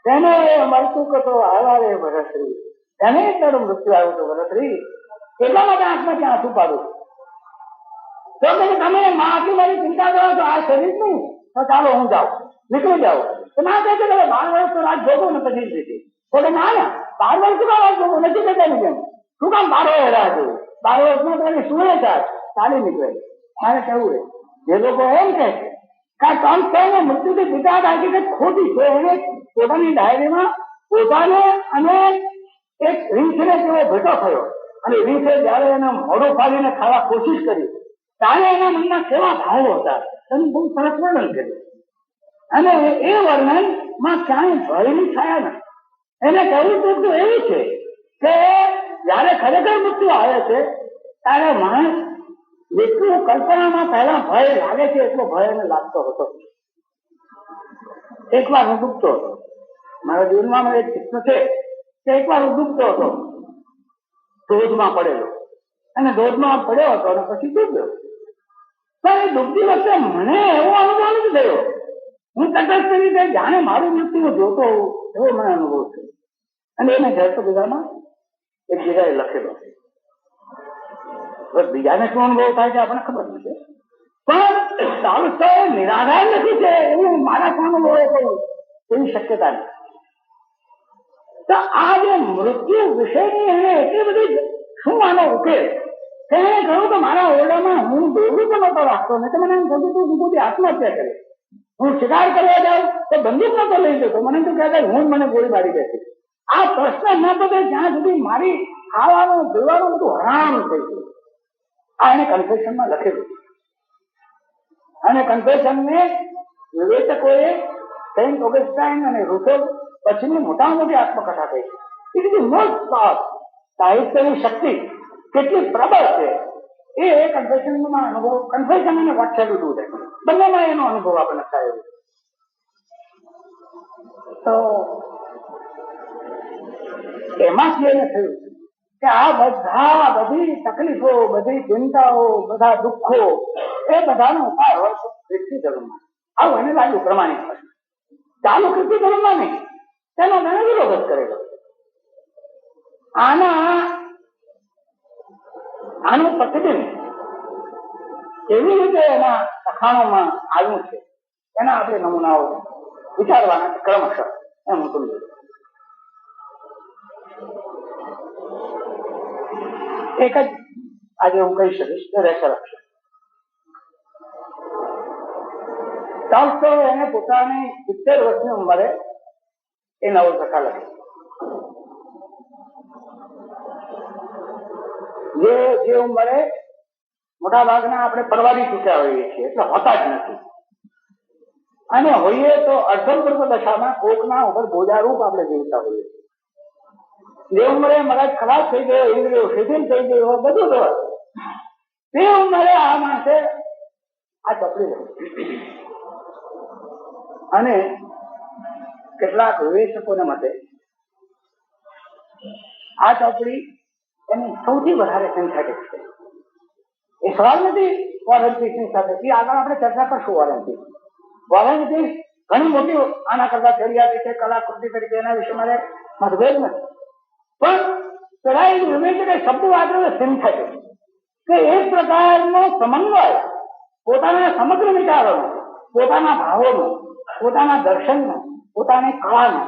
તેને મળતું કે તો આવ્યા રે ભરતરી, એને જ તારું મૃત્યુ આવ્યું હતું ભરતરી, એટલા માટે આંખમાંથી આંસુ પાડું. તો કે તમે માં આટલી મારી ચિંતા કરો છો, આ શરીર નહીં, તો ચાલો હું જાઉં, નીકળી જાઉં. તો ના કહે છે કે 12 વર્ષ તો રાત જોગું ને પછી દીધી. તો કે ના 12 વર્ષ શું રાત જોગું નથી કહેતા કેમ? શું કામ 12 રાહ જોવું? 12 વર્ષમાં તો એની સુરે ચાલી નીકળે. મારે કેવું રે, જે લોકો એમ કહે છે કે ટોલ્સ્ટોયને મૃત્યુથી પિતા હકીકત ખોટી છે, એને પોતાની ડાયરીમાં પોતાને અને એક રીંછને જેવો ભેટો થયો અને રીંછે જયારે એને મોઢું ફાડીને ખાવા કોશિશ કરી ત્યારે એના મનમાં કેવા ભાવો હતા એનું બહુ સરસ વર્ણન કર્યું. અને એ વર્ણન માં ક્યાંય ભયની છાયા નથી. એને કહ્યું તો એવું છે કે જયારે ખરેખર મૃત્યુ આવે છે ત્યારે માણસ જેટલું કલ્પનામાં પહેલા ભય લાગે છે એટલો ભય એને લાગતો હતો. એકવાર હું ડૂબતો હતો, મારા જીવનમાં એક કિસ્સો છે કે એકવાર હું ડૂબતો હતો, ધોધમાં પડેલો અને ધોધમાં પડ્યો હતો અને પછી ડૂબ્યો. પણ એ ડૂબતી વખતે મને એવો અનુભવ નથી થયો. હું તટસ્થ રીતે જાણે મારું મૃત્યુ જોતો હોઉં એવો મને અનુભવ થયો. અને એને જડતો બીજામાં એક જગ્યાએ લખેલો છે. બસ બીજાને શું અનુભવ થાય છે આપણને ખબર નથી, પણ ટોલ્સ્ટોય નિરાધાર નથી છે એવું મારા શું અનુભવ કહ્યું એવી શક્યતા નથી. તો આ જે મૃત્યુ વિષયની એને એટલી બધી શું આનો ઉકેલ કે એને કહ્યું કે મારા ઓરડામાં હું દોરું પણ નતો રાખતો ને તો મને એમ થતું હતું હું બધી આત્મહત્યા કરી. હું શિકાર કરવા જાઉં તો બંદૂક નતો લઈ જતો, મને તો કહેતા હું મને ગોળી મારી બેઠી. આ પ્રશ્ન ન પતે જ્યાં સુધી મારી ખાવાનું પીવાનું બધું હરામ થઈ ગયું. આ એને કન્ફેશનમાં લખેલું. અને કન્ફેશનને વિવેચકોએ સેન્ટ ઓગસ્ટાઇન અને રૂસેલ પછીની મોટામાં મોટી આત્મકથા કહી છે. It is most power. સાહિત્યની શક્તિ કેટલી પ્રબળ છે એ કન્ફેશનમાં અનુભવ, કન્ફેશન અને વાત્સલ્ય દૂર છે બંનેમાં એનો અનુભવ આપણને થાય. તો એમાંથી એને થયું કે આ બધી તકલીફો, બધી ચિંતાઓ, બધા દુઃખો એ બધાનો ઉપાય હોય તો ખ્રિસ્તી ધર્મમાં. આવું એને લાગ્યું પ્રમાણિક ભાષા. ચાલુ ખ્રિસ્તી ધર્મમાં નહીં, તેનો તેને વિરોધ જ કરેલો. આનું પ્રતિબિંબ કેવી રીતે એના લખાણોમાં આવ્યું છે એના આપણે નમૂનાઓ વિચારવાના ક્રમશઃ એમ હું સમજુ. એક જ આજે હું કહી શકીશ કે રેસરેક્શન. ટોલ્સ્ટોય એને પોતાની 70 વર્ષની ઉંમરે એ નવલકથા લખી. જે ઉંમરે મોટા ભાગના આપણે પરવારી ચૂક્યા હોઈએ છીએ એટલે હોતા જ નથી, અને હોઈએ તો અર્ધપૂર્વ દશામાં કોકના ઉપર બોજારૂપ આપણે જીવતા હોઈએ. જે ઉંમરે મગજ ખરાબ થઈ ગયો, ઇન્દ્રિયો શિથિલ થઈ ગયો, બધું તો તે ઉંમરે આ માણસે આ ચોપડી લખી. અને કેટલાક વિવેચકોને મતે આ ચોપડી એની સૌથી વધારે સિન્થેટિક છે. એ સવાલ નથી વોરંટીની સાથે, એ આગળ આપણે ચર્ચા કરશું. વોરંટી ઘણી મોટી આના કરતા જરૂરિયાત છે કલાકૃતિ તરીકે, એના વિશે મારે મતભેદ નથી. પણ પેલા એક વિવેચકે શબ્દ વાપર્યો સિન્થેટિક, કે એક પ્રકારનો સમન્વય પોતાના સમગ્ર વિચારોનો, પોતાના ભાવોનો, પોતાના દર્શનનો, પોતાની કળાનો,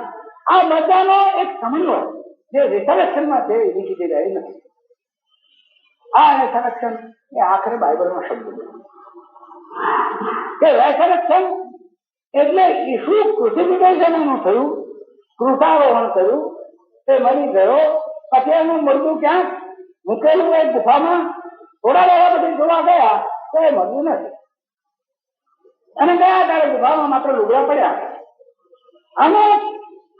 આ બધાનો એક સમન્વય જે રિસરેક્શનમાં છે એ બીજી જગ્યાએ નથી. આ રેસરેક્શન એ આખરે બાઇબલનો શબ્દ છે કે રેસરેક્શન એટલે ઈસુ ક્રુસિફિકેશન એનું થયું, ક્રુસારોહણ થયું, તે મરી ગયો, પછી એનું મરતું ક્યાંક મૂકેલું એક ગુફામાં થોડા વાળા પછી જોવા ગયા તો એ મળ્યું નથી. અને ગયા ત્યારે ગુફામાં માત્ર લુગડા પડ્યા અને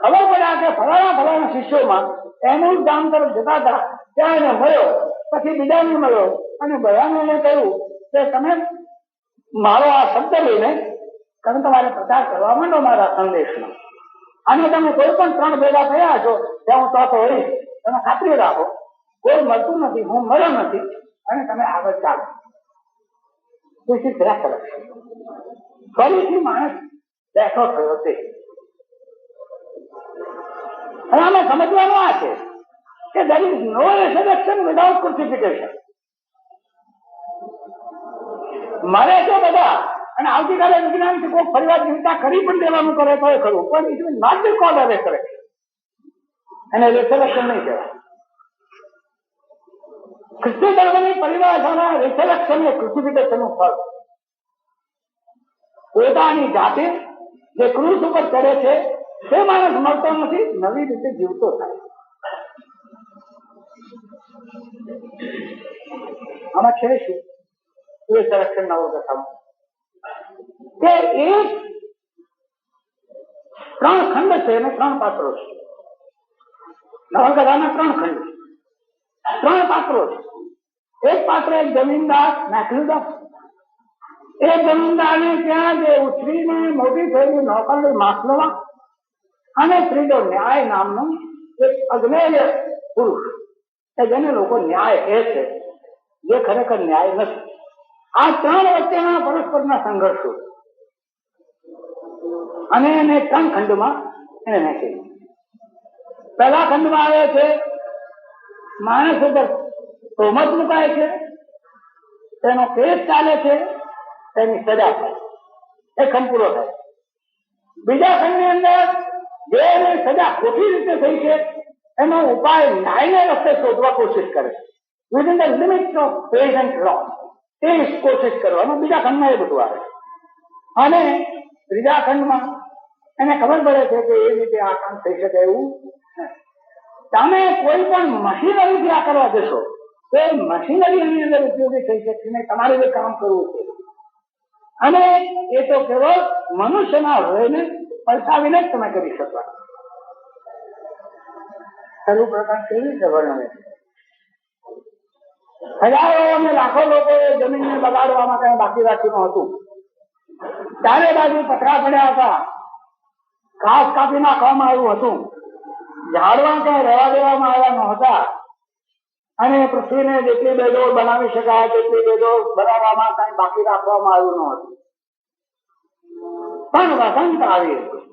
ખબર પડ્યા કે ફલાણા શિષ્યોમાં એનું ગામ તરફ જતા હતા, ત્યાં એને મળ્યો, પછી બીજાને મળ્યો અને બધાને એને કહ્યું કે તમે મારો આ શબ્દ લઈને તમે તમારે પ્રચાર કરવા માંડો મારા સંદેશનો, અને તમે કોઈ પણ 3 ભેગા થયા છો ત્યાં હું ચોથો હોઈશ, તમે ખાતરી રાખો કોઈ મળતું નથી, હું મળ્યો નથી, અને તમે આગળ ચાલો. ફરીથી માણસ બેઠો થયો છે. અને આમાં સમજવાનું આ છે કે there is no resurrection without crucifixion. મરે છે બધા, અને આવતીકાલે વિજ્ઞાનથી કોઈ ફરીવાર ચિંતા કરી પણ દેવાનું કરે તો એ ખરું, પણ it will not be called a resurrection. અને resurrection નહીં કહેવાય. ખ્રિસ્તી ધર્મની પરિભાષાના resurrection એ crucifixion નું ફળ. પોતાની જાતે જે ક્રૂસ ઉપર ચડે છે તે માણસ મળતો નથી, નવી રીતે જીવતો થાય. આમાં છે શું એ સંરક્ષણ નવલકથામાં કે એક 3 ખંડ છે અને 3 પાત્રો છે. નવલકથાના 3 ખંડ છે, 3 પાત્રો છે. એક પાત્ર એક જમીનદાર મેકલુડા, એ જમીનદારને ત્યાં જે ઉછરીને મોટી થયેલી નોકરની માસલવા અને ત્રીજો ન્યાય નામનો એક અજ્ઞેય પુરુષ કે જેને લોકો ન્યાય કહે છે, જે ખરેખર ન્યાય નથી. આ 3 વચ્ચેના પરસ્પરના સંઘર્ષો અને એને 3 ખંડમાં એને નાખી. પહેલા ખંડમાં આવે છે માણસ ઉપર તોમત મુકાય છે, તેનો કેસ ચાલે છે, તેની સજા થાય, એ ખંડ પૂરો થાય. બીજા ખંડની અંદર જે સજા ખોટી રીતે થઈ છે એનો ઉપાય ન્યાયને રસ્તે શોધવા કોશિશ કરે છે, within the limits of patient લો, તે કોશિશ કરવાનો બીજા ખંડમાં એ બધું આવે છે. અને ત્રીજા ખંડમાં એને ખબર પડે છે કે એ રીતે આ કામ થઈ શકે એવું તમે કોઈ પણ મશીનરીથી આ કરવા જશો તો મશીનરી એની અંદર ઉપયોગી થઈ શકશે નહીં, તમારે જે કામ કરવું છે. અને એ તો કેવળ મનુષ્યના હૃદયને પલટાવીને જ તમે કરી શકવા. સર્વપ્રથમ કેવી રીતે વર્ણવે છે? હજારો અને લાખો લોકો જમીનને બગાડવા માટે બાકી રાખ્યું હતું. ચારે બાજુ પથરા પડ્યા હતા, ઘાસ કાપી નાખવામાં આવ્યું હતું, ઝાડવા ક્યાંય રહેવા દેવામાં આવ્યા નહોતા. અને પૃથ્વીને જેટલી બેડોળ બનાવી શકાય તેટલી બેડોળ બનાવવામાં કઈ બાકી રાખવામાં આવ્યું ન હતું. પણ વસંત આવી હતું.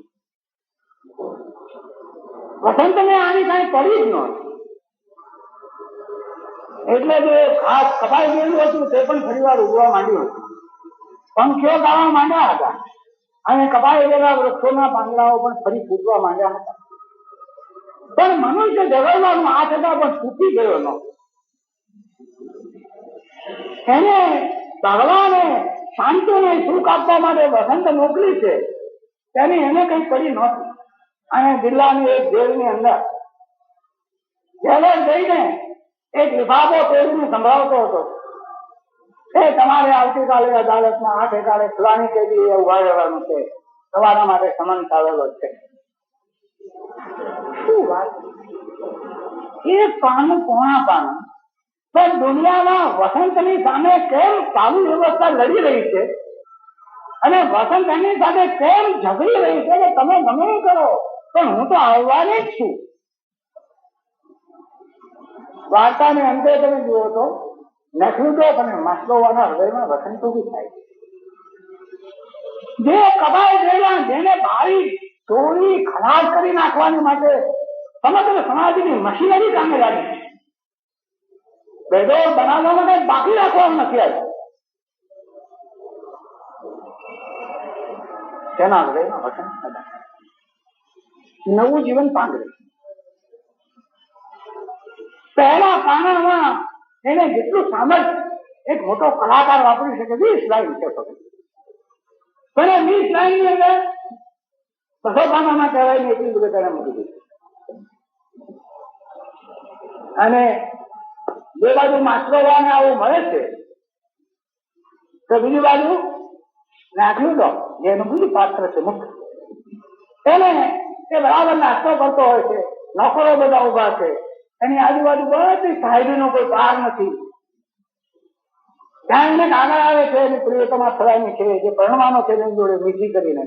વસંતને આની કઈ પડી જ નહોતી. એટલે જે ઘાસ કપાઈ ગયેલું હતું તે પણ ફરી વાર ઉગવા માંડ્યું હતું. પંખીઓ ગાવા માંડ્યા હતા અને કપાઈ ગયેલા વૃક્ષોના પાંદડાઓ પણ ફરી ફૂટવા માંડ્યા હતા. પણ મનુષ્ય ઝઘડવાનું આ છતાં પણ તૂટી ગયો ન. એને ભગવાને શાંતિને સુખ આપવા માટે વસંત મોકલી છે, તેની એને કઈ પડી નહોતી. અને જિલ્લાની એક જેલની અંદર જેલર જઈને એક લિફાફો પેરીને સંભળાવતો હતો એ તમારે આવતીકાલે અદાલતમાં 8 ઠેકાણે ફલાણી કેદી ઉભા રહેવાનું છે, તમારા માટે સમન્સ આવેલો છે. શું વાત! એક પાનું પોણા પાનું પણ દુનિયાના વસંતની સામે કેમ કાનૂન વ્યવસ્થા લડી રહી છે અને વસંત એની સાથે કેમ ઝઘડી રહી છે કે તમે ગમે કરો પણ હું તો આવવાની જ છું. વાર્તાને અંતે તમે જુઓ તો નખરુટો અને માસ્લોવાના હૃદયમાં વસંતો બી થાય છે. જે કબાઈ ગયેલા, જેને બાળી ચોરી ખલાસ કરી નાખવાની માટે સમગ્ર સમાજની મશીનરી કામે લાગી છે, બેડોળ બનાવવા માટે બાકી રાખવાનું નથી આવ્યું. તેના હૃદયમાં વસંત પેદા થાય, નવું જીવન પાંગરે. પહેલા પાનામાં એને જેટલું સામર્થ્ય એક મોટો કલાકાર વાપરી શકે 20 લાઈન છે, પણ 20 લાઈન ની અંદર 200 પાનામાં કહેવાય ને એટલી બધી તેને મૂકી દીધી. અને બે બાજુ માસ્ટરોને આવું મળે છે તો બીજી બાજુ નાખ્યું તો જેનું બીજું પાત્ર છે મુખ્ય, એને એ બરાબર નાસ્તો કરતો હોય છે, નોકરો બધા ઉભા છે, એની આજુબાજુ બધી સાહેબીનો કોઈ પાર નથી. ત્યાં એને આગળ આવે છે, એની પ્રિયતમા ફલાણી છે, જે પરણવાનો છે એની જોડે મીઠી કરીને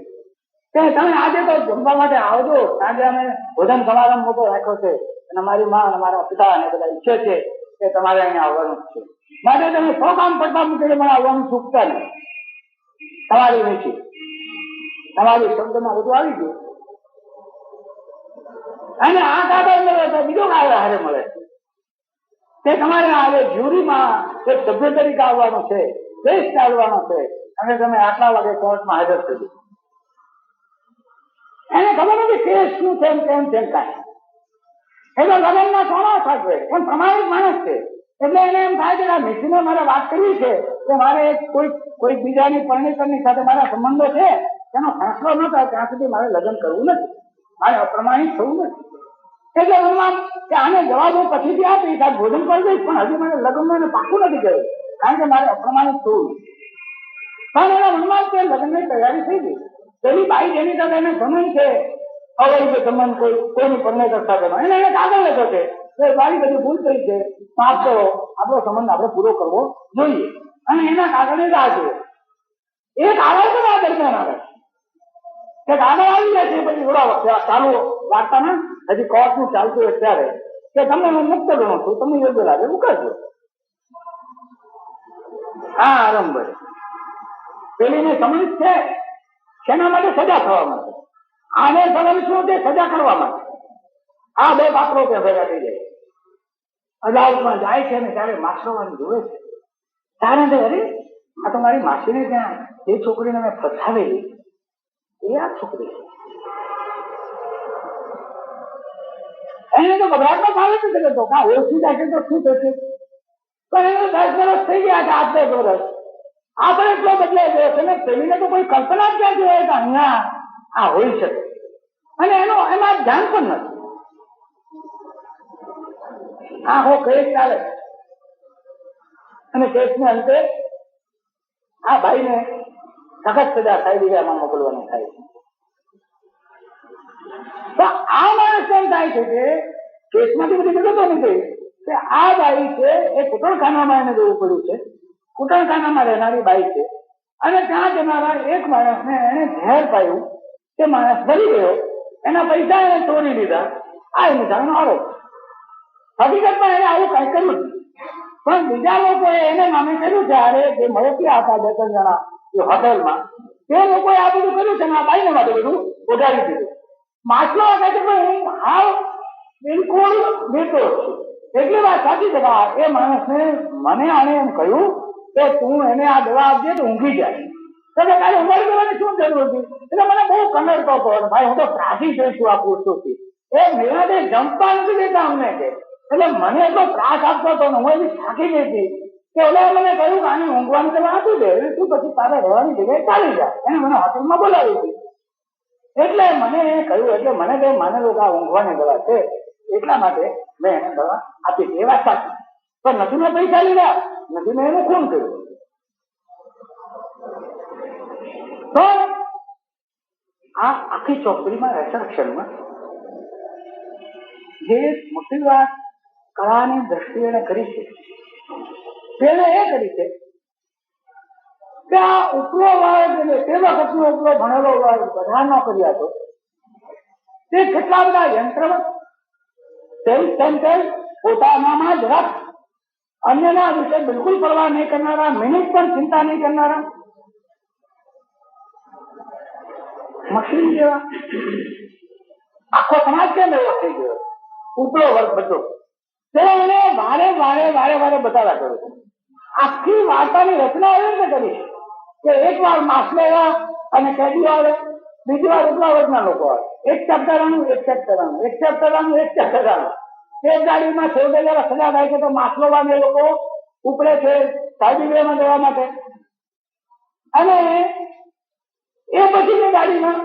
કે તમે આજે તો જમવા માટે આવજો, આજે અમે ભોજન સમારંભ મોટો રાખ્યો છે અને અમારી માં અને મારા પિતા અને બધા ઈચ્છે છે કે તમારે અહીંયા આવવાનું છે, માટે તમે 100 કામ પડતા મૂકીને મને આવવાનું ચૂકતા નહીં. તમારી મીઠી, તમારી શબ્દમાં બધું આવી ગયું. અને આ કાગળ મળે તો બીજો કાગળ હારે મળે તે તમારે હવે જ્યુરીમાં એક સભ્ય તરીકે આવવાનો છે, કેસ ચાલવાનો છે અને તમે આટલા વાગે કોર્ટમાં હાજર થજો. એને ખબર નથી કેસ શું છે કેમ છે કાંઈ. એટલે લગ્નના સોના સાચવે એમ પ્રમાણિક માણસ છે, એટલે એને એમ થાય છે કે આ મીઠીને મારે વાત કરવી છે કે મારે કોઈ બીજાની પરણિતરની સાથે મારા સંબંધો છે, એનો ફેંસલો ન થાય ત્યાં સુધી મારે લગ્ન કરવું નથી, મારે અપ્રમાણિક થવું નથી. એટલે મનમાં કે આને જવાબ હું પછીથી આપીશ, આ ભોજન કરી દઈશ, પણ હજી મને લગ્નનું પાકું નથી કર્યું, કારણ કે મારે અપ્રમાણિત થવું. પણ એના મનમાં તે લગ્નની તૈયારી થઈ ગઈ. પેલી બાઈ જેની સાથે એને સંબંધ છે, અવૈધ સંબંધ, કોઈની પરણેતર સાથેનો, એને કાગળ લખ્યો છે કે મારી બધી ભૂલ થઈ છે, માફ કરો, આપણો સંબંધ આપણે પૂરો કરવો જોઈએ, અને એના કાગળની રાહ જુએ. એક આગળ પણ આ દરમિયાન આવે કે આગળ આવી જાય છે, પછી થોડા ચાલુ વાર્તામાં હજી કોર્ટનું ચાલતું હોય ત્યારે કે તમને હું મુક્ત ગણું છું, તમને યોગ્ય લાગે એવું કરજો. હા આરંભ પેલીને સમજ છે શેના માટે? સજા થવા માટે. આને સમજ શું છે? સજા કરવા માટે. આ બે પાત્રો ત્યાં ભેગા થઈ જાય. અદાલતમાં જાય છે ને ત્યારે માસ્ટરવાળી જોવે છે, ત્યારે અરે આ તો મારી માસીને ત્યાં જે છોકરીને મેં ફસાવેલી એ આ છોકરી છે. એને તો ગભરાટમાં ભાવે નથી કરતો, કાં ઓળખી જાય તો શું થશે? પણ એને 10 વર્ષ થઈ ગયા છે, 8-10 વર્ષ. આપણે એટલો બદલાઈ ગયો છે ને, પેલીને તો કોઈ કલ્પના જ ક્યાં જોઈએ કે અહીંયા આ હોઈ શકે, અને એમાં ધ્યાન પણ નથી. આખો કેસ ચાલે અને કેસને અંતે આ ભાઈને સખત સજા થાય, બીજામાં મોકલવાની થાય. તો આ માણસ એમ થાય છે કે કેસમાંથી બધી વિગતો નીકળી કે આ બાઈ છે એ કુટણખાનામાં એને જવું પડ્યું છે, કુટણખાનામાં રહેનારી બાઈ છે, અને ત્યાં જનારા એક માણસને એને ઝેર પાયું, તે માણસ મરી ગયો, એના પૈસા એને ચોરી લીધા, આ એની સામેનો આરોપ. હકીકતમાં એને આવું કઈ કર્યું નથી, પણ બીજા લોકોએ એને નામે કર્યું છે. અરે જે મળતિયા હતા 2-3 જણા એ હોટેલમાં, તે લોકોએ આ બધું કર્યું છે ને આ બાઈને માટે બધું ઉડાડી દીધું. માછલો કહે છે કે હું હાવ બિલકુલ નિર્દોષ છું. એટલી વાત સાચી છે. એ માણસને મને આને એમ કહ્યું કે તું એને આ દવા આપજે તો ઊંઘી જાય. તો કે તારે ઊંઘાડી દેવાની શું જરૂર હતી? એટલે મને બહુ કનડતો હતો, ભાઈ હું તો ત્રાસી જઈશું આ પુરુષોથી, એ નિરાતે જમતા નથી દેતા અમને કે. એટલે મને એટલો ત્રાસ આપતો હતો ને હું એવી થાકી ગઈ હતી કે ઓલા મને કહ્યું કે આને ઊંઘવાની દવા આપી દે, તું પછી તારે રહેવાની જગ્યાએ ચાલી જાય. એને મને હોટલમાં બોલાવી હતી. એટલે મને કહ્યું, એટલે મને કઈ માનેલું કે આ ઊંઘવાની દવા છે, એટલા માટે મેં એને દવા આપી. એ વાત સાચી, પણ નથી મેં પૈસા લીધા, નથી મેં એનું ખૂન કર્યું. તો આ આખી ચોપડીમાં રેસરક્ષણમાં જે મોટી વાત કળાની દ્રષ્ટિએ એને કરી છે, તેને એ કરી છે કે આ ઉપલો વર્ગ, તે વખતનો ઉપલો ભણેલો વર્ગ, બધા નોકરી હતો, તે કેટલા બધા યંત્રવત, સેલ્ફ સેન્ટર, પોતાનામાં જ રસ, અન્યના વિશે બિલકુલ પરવા નહીં કરનારા, મિનિટ પણ ચિંતા નહીં કરનારા, મશીન જેવા. આખો સમાજ કેમ એવો થઈ ગયો? ઉપલો વર્ગ બધો તેને વારે વારે બતાવ્યા કરું છું. આખી વાર્તાની રચના એવી રીતે કરી કે એક વાર માછલેવા અને કેદીઓ આવે, બીજી વાર ઉપલા વર્ગના લોકો આવે, એક ચેપ્ટર આનું, એક ચેપ્ટર આનું, એક ચેપ્ટર આનું, એક ચેપ્ટર આનું. એક ગાડીમાં છેવટે જરા સજા થાય છે તો માછલોવાને એ લોકો ઉપડે છે સાયબીરિયામાં જવા માટે, અને એ પછીની ગાડીમાં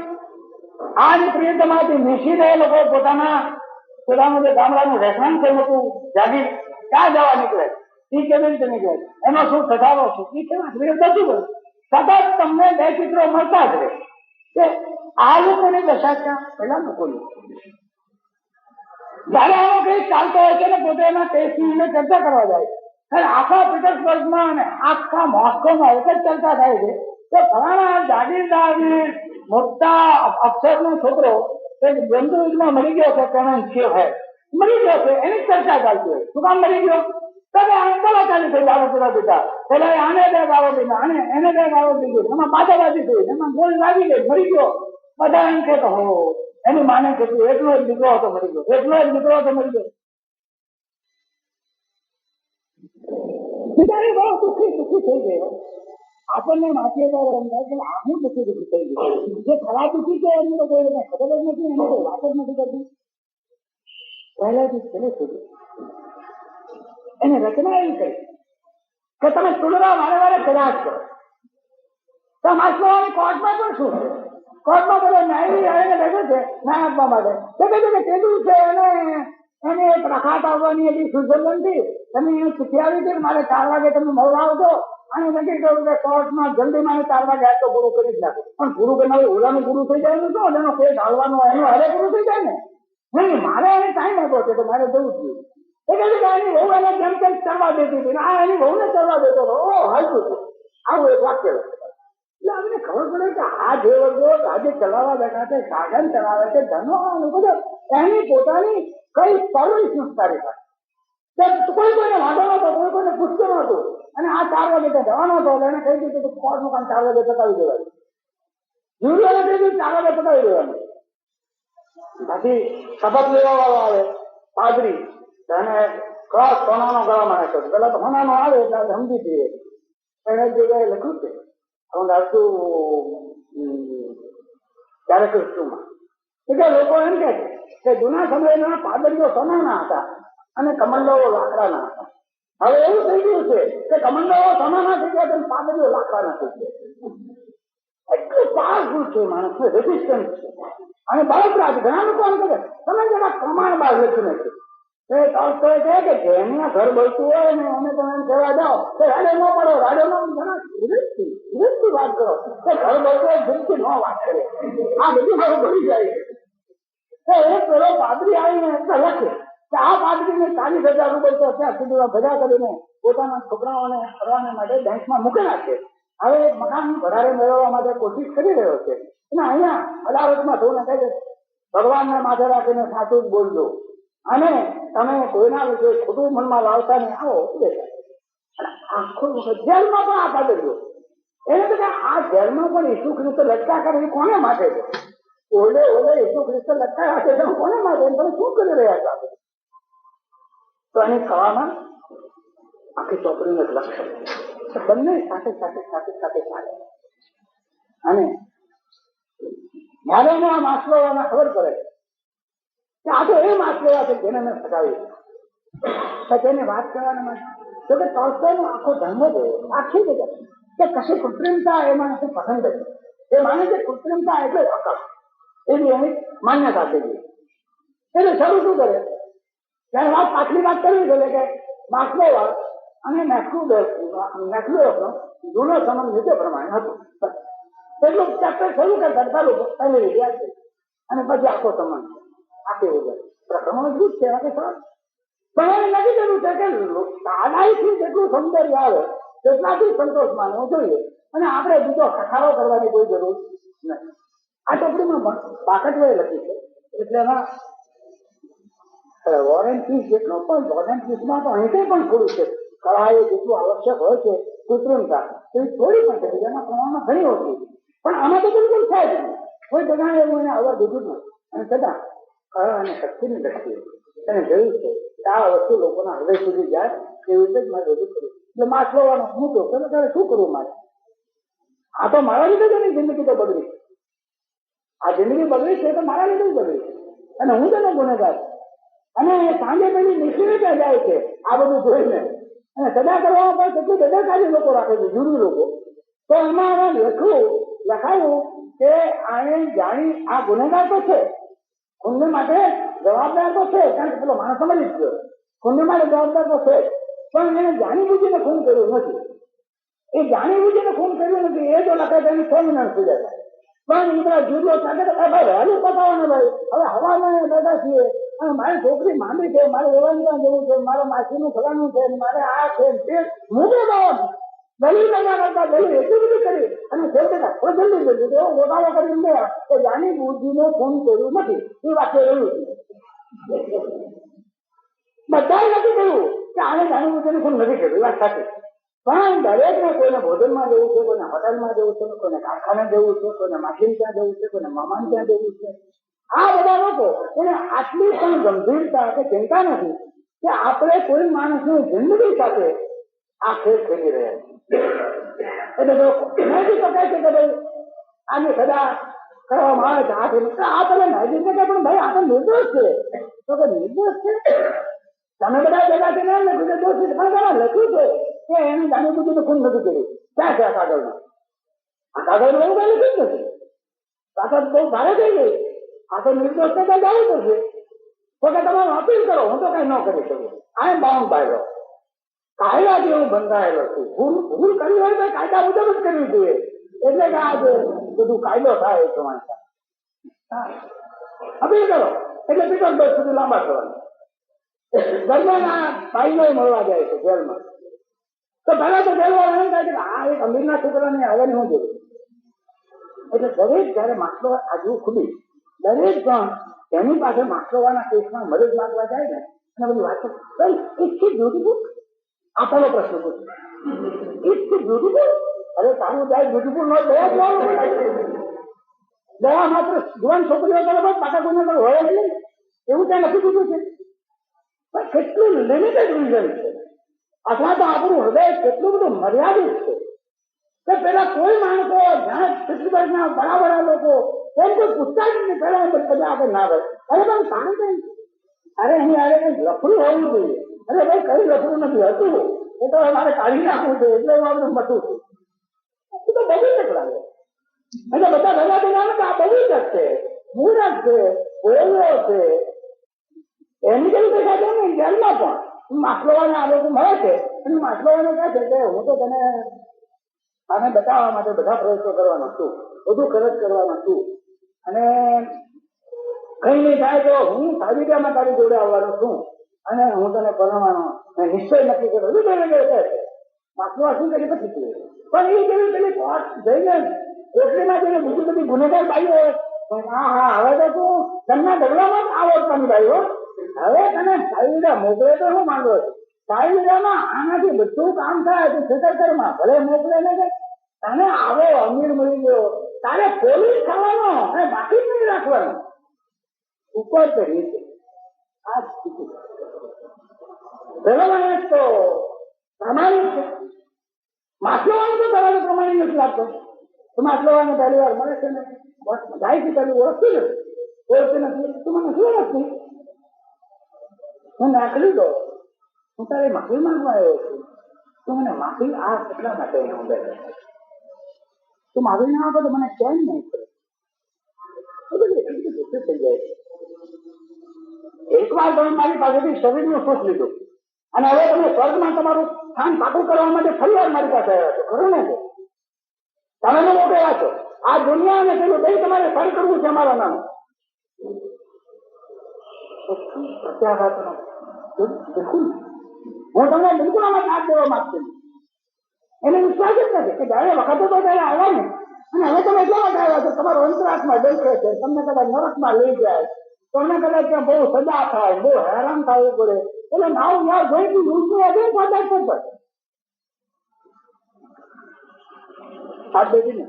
આજ પ્રિયતમાથી નીચીને એ લોકો પોતાનું જે ગામડાનું રહેઠાણ થયું હતું, જાગીર, ક્યાં જવા નીકળે, એ કેવી રીતે નીકળે, એનો શું સજાવો છે, એ કેવા બધું હોય. સતત તમને 2 ચિત્રો મળતા જ રહે કે આ લોકોની દશા ક્યાં, પેલા લોકોની. જયારે આનો કેસ ચાલતો હોય છે ને પોતે એના કેસની ચર્ચા કરવા જાય છે, આખા પીટર્સબર્ગમાં અને આખા મોસ્કોમાં એક જ ચર્ચા થાય છે કે ફલાણા જાગીરદારની મોટા અફસરનો છોકરો બંદૂકમાં મરી ગયો છે, મરી ગયો છે, એની ચર્ચા ચાલતી હોય. શું કામ મરી ગયો? દવા ચાલી થઈ દારૂ પીવા દીધા, પેલા આને 2 દારૂ દીધા, એને 2 દારૂ દીધું, એમાં બાજાબાજી થઈ, એમાં ગોળ લાગી ગઈ, મરી ગયો. બધા એમ કે હો એની માને કેટલું, એટલો જ દીકરો હતો મરી ગયો, એટલો જ દીકરો હતો મરી ગયો. બિચારી બહુ દુઃખી થઈ ગયો. આપણને માથે આવું દુઃખી થઈ ગયું. જે ખરા દુઃખી છે એમને તો કોઈ ખબર જ નથી, એને કોઈ વાત જ નથી કરતી. પહેલાથી છેલ્લે સુધી એને રચના એવી કરી કે તમે તુલના વારે કદાચ કરો. માછલાની કોર્ટમાં પણ શું છે? કોર્ટમાં બધા ન્યાયી આવીને બેઠો છે ન્યાય આપવા માટે. તો કીધું કે કેટલું છે એને એને એક રખાત આવવાની હતી સ્વિટ્ઝરલેન્ડ થી, તમે એને ચિઠ્ઠી આવી હતી મારે 4 વાગે તમે મળવા આવજો, અને નક્કી કર્યું કે કોર્ટમાં જલ્દી મારે 4 વાગે આ તો પૂરું કરી જ નાખું. પણ પૂરું કરનારું ઓલાનું પૂરું થઈ જાય ને, તો એનો કેસ હાલવાનો એનો હારે પૂરું થઈ જાય ને. નહીં, મારે એને ટાઈમ આપ્યો છે તો મારે જવું જ જોઈએ. એટલે એની વહુ એને જેમ તેમ કરવા દેતી હતી, આ એની વહુને કરવા દેતો હતો. ઓ હાલતું હતું. આવું એક વાક્ય એટલે અમને ખબર પડે કે આ જે વર્ગો આજે ચલાવવા બેઠા છે, સાધન ચલાવે છે, ધનવાનું બધું, એની પોતાની કઈ પરવરિશ સંસ્કારી થાય. કોઈ કોઈને વાંધો નતો, કોઈ કોઈને પૂછતો નતું. અને આ 4 વાગે ત્યાં જવાનો હતો, એને કહી દીધું કે કોર્ટનું કામ 4 વાગે પતાવી દેવાનું. જુરીઓને કહી દીધું 4 વાગે પતાવી દેવાનું. પછી શપથ લેવા વાળો આવે પાદરી, એને ક્રોસ સોનાનો ગળામાં નાખ્યો. પેલા તો સોનાનો આવે એટલે સમજી જઈએ. એને જગ્યાએ લખ્યું છે એટલે લોકો એમ કે છે કે જૂના સમયના પાદરીઓ સોનાના હતા અને કમંડોઓ લાકડાના હતા. હવે એવું થઈ ગયું છે કે કમંડોઓ સોનાના થઈ ગયા અને પાદરીઓ લાકડાના થઈ ગયા. એટલું પાવરફુલ છે માણસનું રેઝિસ્ટન્સ છે. અને બળતરા ઘણા લોકો એમ કહે તમે જરા પ્રમાણ બાદ લખીને છે કે જેમના ઘર બળતું હોય ને અમે તમે એમ કહેવા જાઓ કે રાડે ન પડો, રાડે ન વિરોધથી વાત કરો કે ઘર બળતું હોય વિરોધથી ન વાત કરે. આ બધી મારો ભરી જાય છે. એક પેલો પાદરી આવીને લખે કે આ પાદરીને 40,000 રૂપિયા તો અત્યાર સુધીમાં ભેગા કરીને પોતાના છોકરાઓને ફરવાને માટે બેંકમાં મૂકેલા છે. હવે એક મકાન વધારે મેળવવા માટે કોશિશ કરી રહ્યો છે. અને અહીંયા અદાલતમાં થઈને કહે છે ભગવાનને માથે રાખીને સાચું જ બોલજો અને તમે કોઈના વિશે ખોટું મનમાં લાવતા ને આવો. આખું જેલમાં પણ આ પાદરીઓ એને તો આ જેલમાં પણ ઈસુ ખ્રિસ્ત લટકા કરે એ કોને માટે છે? ઓલે ઈસુ ખ્રિસ્ત લટકાયા છે કોને માટે? તમે શું કરી રહ્યા છો? તો એની થવામાં આખી ચોપડીનું એક લક્ષણ બંને સાથે સાથે સાથે સાથે ચાલે. અને જયારે આ માછલાઓને ખબર પડે કે આ તો એ માછલા છે જેને મેં ફસાવી, તેને વાત કરવાના માટે તો કે ટોલ્સ્ટોયનો આખો ધર્મ છે આખી જગ્યા કે કશી કૃત્રિમતા એ માણસે પસંદ છે. એ માને છે કૃત્રિમતા એટલે અકલ, એવી એની માન્યતા થઈ ગઈ. એટલે શરૂ શું કરે ત્યારે વાત પાછલી વાત કરવી છે કે માછલાવાળ અને નેકલુઓનો જૂનો સંબંધ નીચે પ્રમાણે હતું. એટલું ચેપ્ટર શરૂ કરતા ચાલુ પહેલી વિદ્યા છે અને પછી આખો સંબંધ આખી વગર પ્રક્રમણ મજબૂત છે. પણ એને નથી જરૂર છે કે સાદાઈથી જેટલું સૌંદર્ય આવે તેટલાથી સંતોષ માનવો જોઈએ અને આપણે બીજો કથારો કરવાની કોઈ જરૂર નથી. આ ચોપડીમાં બાકટવાએ લખી છે એટલે એમાં વોરેન પીસ જેટલું પણ વોરેન પીસમાં તો અહીંથી પણ થોડું છે. કળાએ જેટલું આવશ્યક હોય છે કૃત્રિમતા એવી થોડી પણ છે, બીજાના પ્રમાણમાં ઘણી ઓછી. પણ આમાં તો બિલકુલ થાય જ નહીં. કોઈ જગાને એવું એને આવવા દીધું નથી. અને છતાં કળા અને શક્તિની દ્રષ્ટિએ એને જોયું છે કે આ વસ્તુ લોકોના હૃદય સુધી જાય એવી રીતે જ મારે રજૂ કર્યું. એટલે માછલાવાનો હું કહું તમે તારે શું કરવું મારે? આ તો મારા લીધે જ એની જિંદગી તો બગડી. આ જિંદગી બગડી છે તો મારા લીધે જ બગડી છે અને હું તેનો ગુનેગાર. અને સાંજે પેલી નિશ્ચિત જાય છે આ બધું જોઈને અને સજા કરવામાં પણ કેટલી બેદરકારી લોકો રાખે છે, જુદી લોકો. તો એમાં લખાયું કે આને જાણી આ ગુનેગાર તો છે, ખૂન માટે જવાબદાર તો છે, કારણ કે પેલો માણસ સમજી જ ગયો ખૂન માટે જવાબદાર તો છે, પણ એને જાણી બુજીને ખૂન કર્યું નથી. એ જાણી બુજીને ખૂન કર્યું નથી એ જો લખાય તો એની 6 મહિના થઈ જાય. પણ ઇન્દ્રા જુદો સાથે વહેલું પતાવવાનું ભાઈ. હવે હવામાં બેઠા છીએ અને મારી છોકરી માંડી છે, મારે એવાંગમાં જવું છે, મારે માસીનું ફલાણું છે, મારે આ છે તે મૂકે દલીલ લગા કરતા દલીલ એટલી બધી કરી અને છેવટે જલ્દી જલ્દી એવો ગોટાળો કરીને ગયા કે જાણી બુદ્ધિને ફોન કર્યું નથી. એ વાક્ય રહ્યું છે બધા નથી કહ્યું કે આને જાણી બુદ્ધિને ફોન નથી કર્યું. વાત સાચી. પણ દરેકને કોઈને ભોજનમાં જવું છે, કોઈને હોટલમાં જવું છે, કોઈને કારખાને જવું છે, કોઈને માછલી ત્યાં જવું છે, કોઈને મામાને ત્યાં જવું છે. આ બધા લોકો એને આટલી પણ ગંભીરતા કે ચિંતા નથી કે આપણે કોઈ માણસની જિંદગી સાથે આ ખેલ ખેલી રહ્યા છીએ. એટલે નૈતિક કહે છે કે ભાઈ આની સજા કરવામાં આવે છે આ પેલા નૈતિક કે પણ ભાઈ આ તો નિર્દોષ છે. તો કે નિર્દોષ છે તમે બધા ભેગા થઈને એમ લખ્યું કે દોષિત પણ પેલા લખ્યું છે કે એને જાણી બુદ્ધિને ખૂન નથી કર્યું. ક્યાં છે આ કાગળમાં? આ કાગળમાં એવું કઈ લખ્યું જ નથી. તાકાત બહુ ભારે થઈ ગઈ. આ તો નિર્દોષ ને ત્યાં જવું પડશે. તો કે તમે અપીલ કરો, હું તો કઈ ન કરી શકું. આઈ એમ બાઉન્ડ બાય લો. કાયદાથી હું બંધાયેલો છું. ભૂલ કરવી હોય તો કાયદા મુજબ જ કરવી જોઈએ. એટલે કે આ જે બધું કાયદો થાય એ પ્રમાણે અપીલ કરો એટલે પીટરબર્ગ સુધી લાંબા થવાનું. દરમિયાન આ ભાઈનો મળવા જાય છે જેલમાં. તો પહેલા તો જેલવાળા એમ થાય કે આ એક અમીરના છોકરાને હવે હું જોયું. એટલે દરેક જયારે માસ્લો આજુ ખુલી દરેક જણ તેની પાસે માસ્લોવાના કેસમાં મદદ માંગવા જાય ને અને બધી વાત ઇટ્સ બ્યુટીફુલ. આ પહેલો પ્રશ્ન પૂછે ઇટ્સ બ્યુટીફુલ. અરે તારું જાય બ્યુટીફુલ નો દયા જોવાનું. દયા માત્ર જુવાન છોકરીઓ કરે બસ પાકા કોઈને હોય નહીં એવું ત્યાં નથી કીધું છે. પણ કેટલું લિમિટેડ રીઝન છે અથવા તો આપણું હૃદય કેટલું બધું મર્યાદિત છે કે પેલા કોઈ માણસો જ્યાં પૃથ્વીના બરાબર લોકો એમ કોઈ પૂછતા જ નહીં. પેલા એમ બધા આગળ ના ભાઈ અરે ભાઈ સારું કઈ અરે અહીં અરે કઈ લફડું હોવું જોઈએ. અરે ભાઈ કઈ લફડું નથી હતું એ તો મારે કાઢી નાખવું છે એટલે હું આપણે મટું છું. એ તો બગી જ લાગે. એટલે બધા ભેગા થઈને આવે કે આ બગી જ છે, મૂરખ છે, ઓળો છે. એની જેવું દેખાય છે ને જેલમાં પણ માછલોવાને આ લોકો મળે છે અને માછલોવાને કહે છે કે હું તો તને આને બતાવવા માટે બધા પ્રયત્નો કરવાનો છું, બધું ખર્ચ કરવાનો છું અને કઈ નહીં થાય તો હું સાબિતામાં તારી જોડે આવવાનો છું અને હું તને પરણવાનો નિશ્ચય નક્કી કર્યો. કહે છે માછલોવા શું કરી પછી પણ એ કેવી પેલી કોર્ટ જઈને કોટરીમાં જઈને બીજી બધી ગુનેગાર બાઈઓ હા હા હવે તો તું ઘરના ઢગલામાં જ આવડતાની બાઈઓ હવે તને સાયવીરા મોકલે તો શું માંગો છો? સાયવીરામાં આનાથી બધું કામ થાય તું ખેતરમાં ભલે મોકલે ને તને આવો અમીર મળી ગયો તારે પોલીસ થવાનો અને બાકી નહીં રાખવાનો ઉપર તો રીતે આ સ્થિતિ. પેલો માણસ તો પ્રમાણિક છે. માછલોવાનું તો તમારે પ્રમાણિક નથી લાગતો. તો માછલોવાને પહેલી વાર મળે છે ને ગાયથી પહેલું ઓળખતી નથી તું મને શું નથી હું નાખલી દો હું તારે માફી માંગવા આવ્યો છું. તું મને માફી આ એટલા માટે હું બેઠો તું માફી ના આપો તો મને કેમ નહીં કરે. એ બધી એટલી બધી ગુસ્સે થઈ જાય છે. એક વાર તમે મારી પાસેથી શરીરનું સુખ લીધું અને હવે તમે સ્વર્ગમાં તમારું સ્થાન પાકું કરવા માટે ફરી વાર મારી પાસે આવ્યા છો. ખરું ને તમે મોકલ્યા છો આ દુનિયા અને પેલું કઈ તમારે ફરી કરવું છે અમારા નામ પ્રત્યાઘાત બિલકુલ હું તમને બિલકુલ આમાં સાથ દેવા માંગતી એને વિશ્વાસ જ નથી કે જયારે વખતો તો ત્યારે આવ્યા ને અને હવે તમે એટલા માટે આવ્યા છો તમારો અંતરાત્મા દેખે છે તમને કદાચ નરકમાં લઈ જાય તમને કદાચ ત્યાં બહુ સજા થાય બહુ હેરાન થવું પડે એટલે નાવ યાર ગઈ તું યુઝની અગેન કોન્ટેક્ટ કરતો સાથ દેતી ને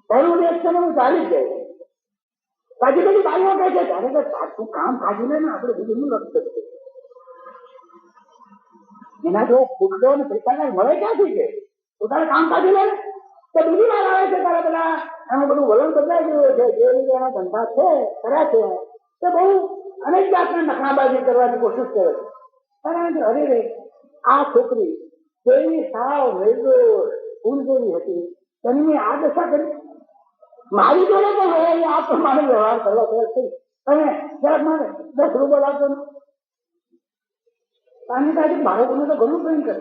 પહેલું રિએક્શન હું ચાલી જ જાય. પછી બધી બાઈઓ કહે છે ત્યારે કે સાચું કામ કાઢી લે ને આપણે બીજું શું લખી શકીએ એના જો ફૂટડો ને પૈસા મળે ક્યાંથી છે તું તારે કામ કાઢી લે તો બીજી વાર આવે છે તારે પેલા એનું બધું વલણ બદલાઈ ગયું છે જે રીતે એના ધંધા છે કર્યા છે તે બહુ અનેક જાતના નખરાબાજી કરવાની કોશિશ કરે છે. કારણ કે અરે રે આ છોકરી કેવી સાવ નિર્દોષ ફૂલ જેવી હતી તેની આ દશા કરી મારી જોડે પણ હવે આ પ્રમાણે વ્યવહાર કરવા તૈયાર થઈ અને જરાક મારે 10 રૂપિયા લાગતો કારણ કે બાળકોને તો ઘણું પ્રેમ કરે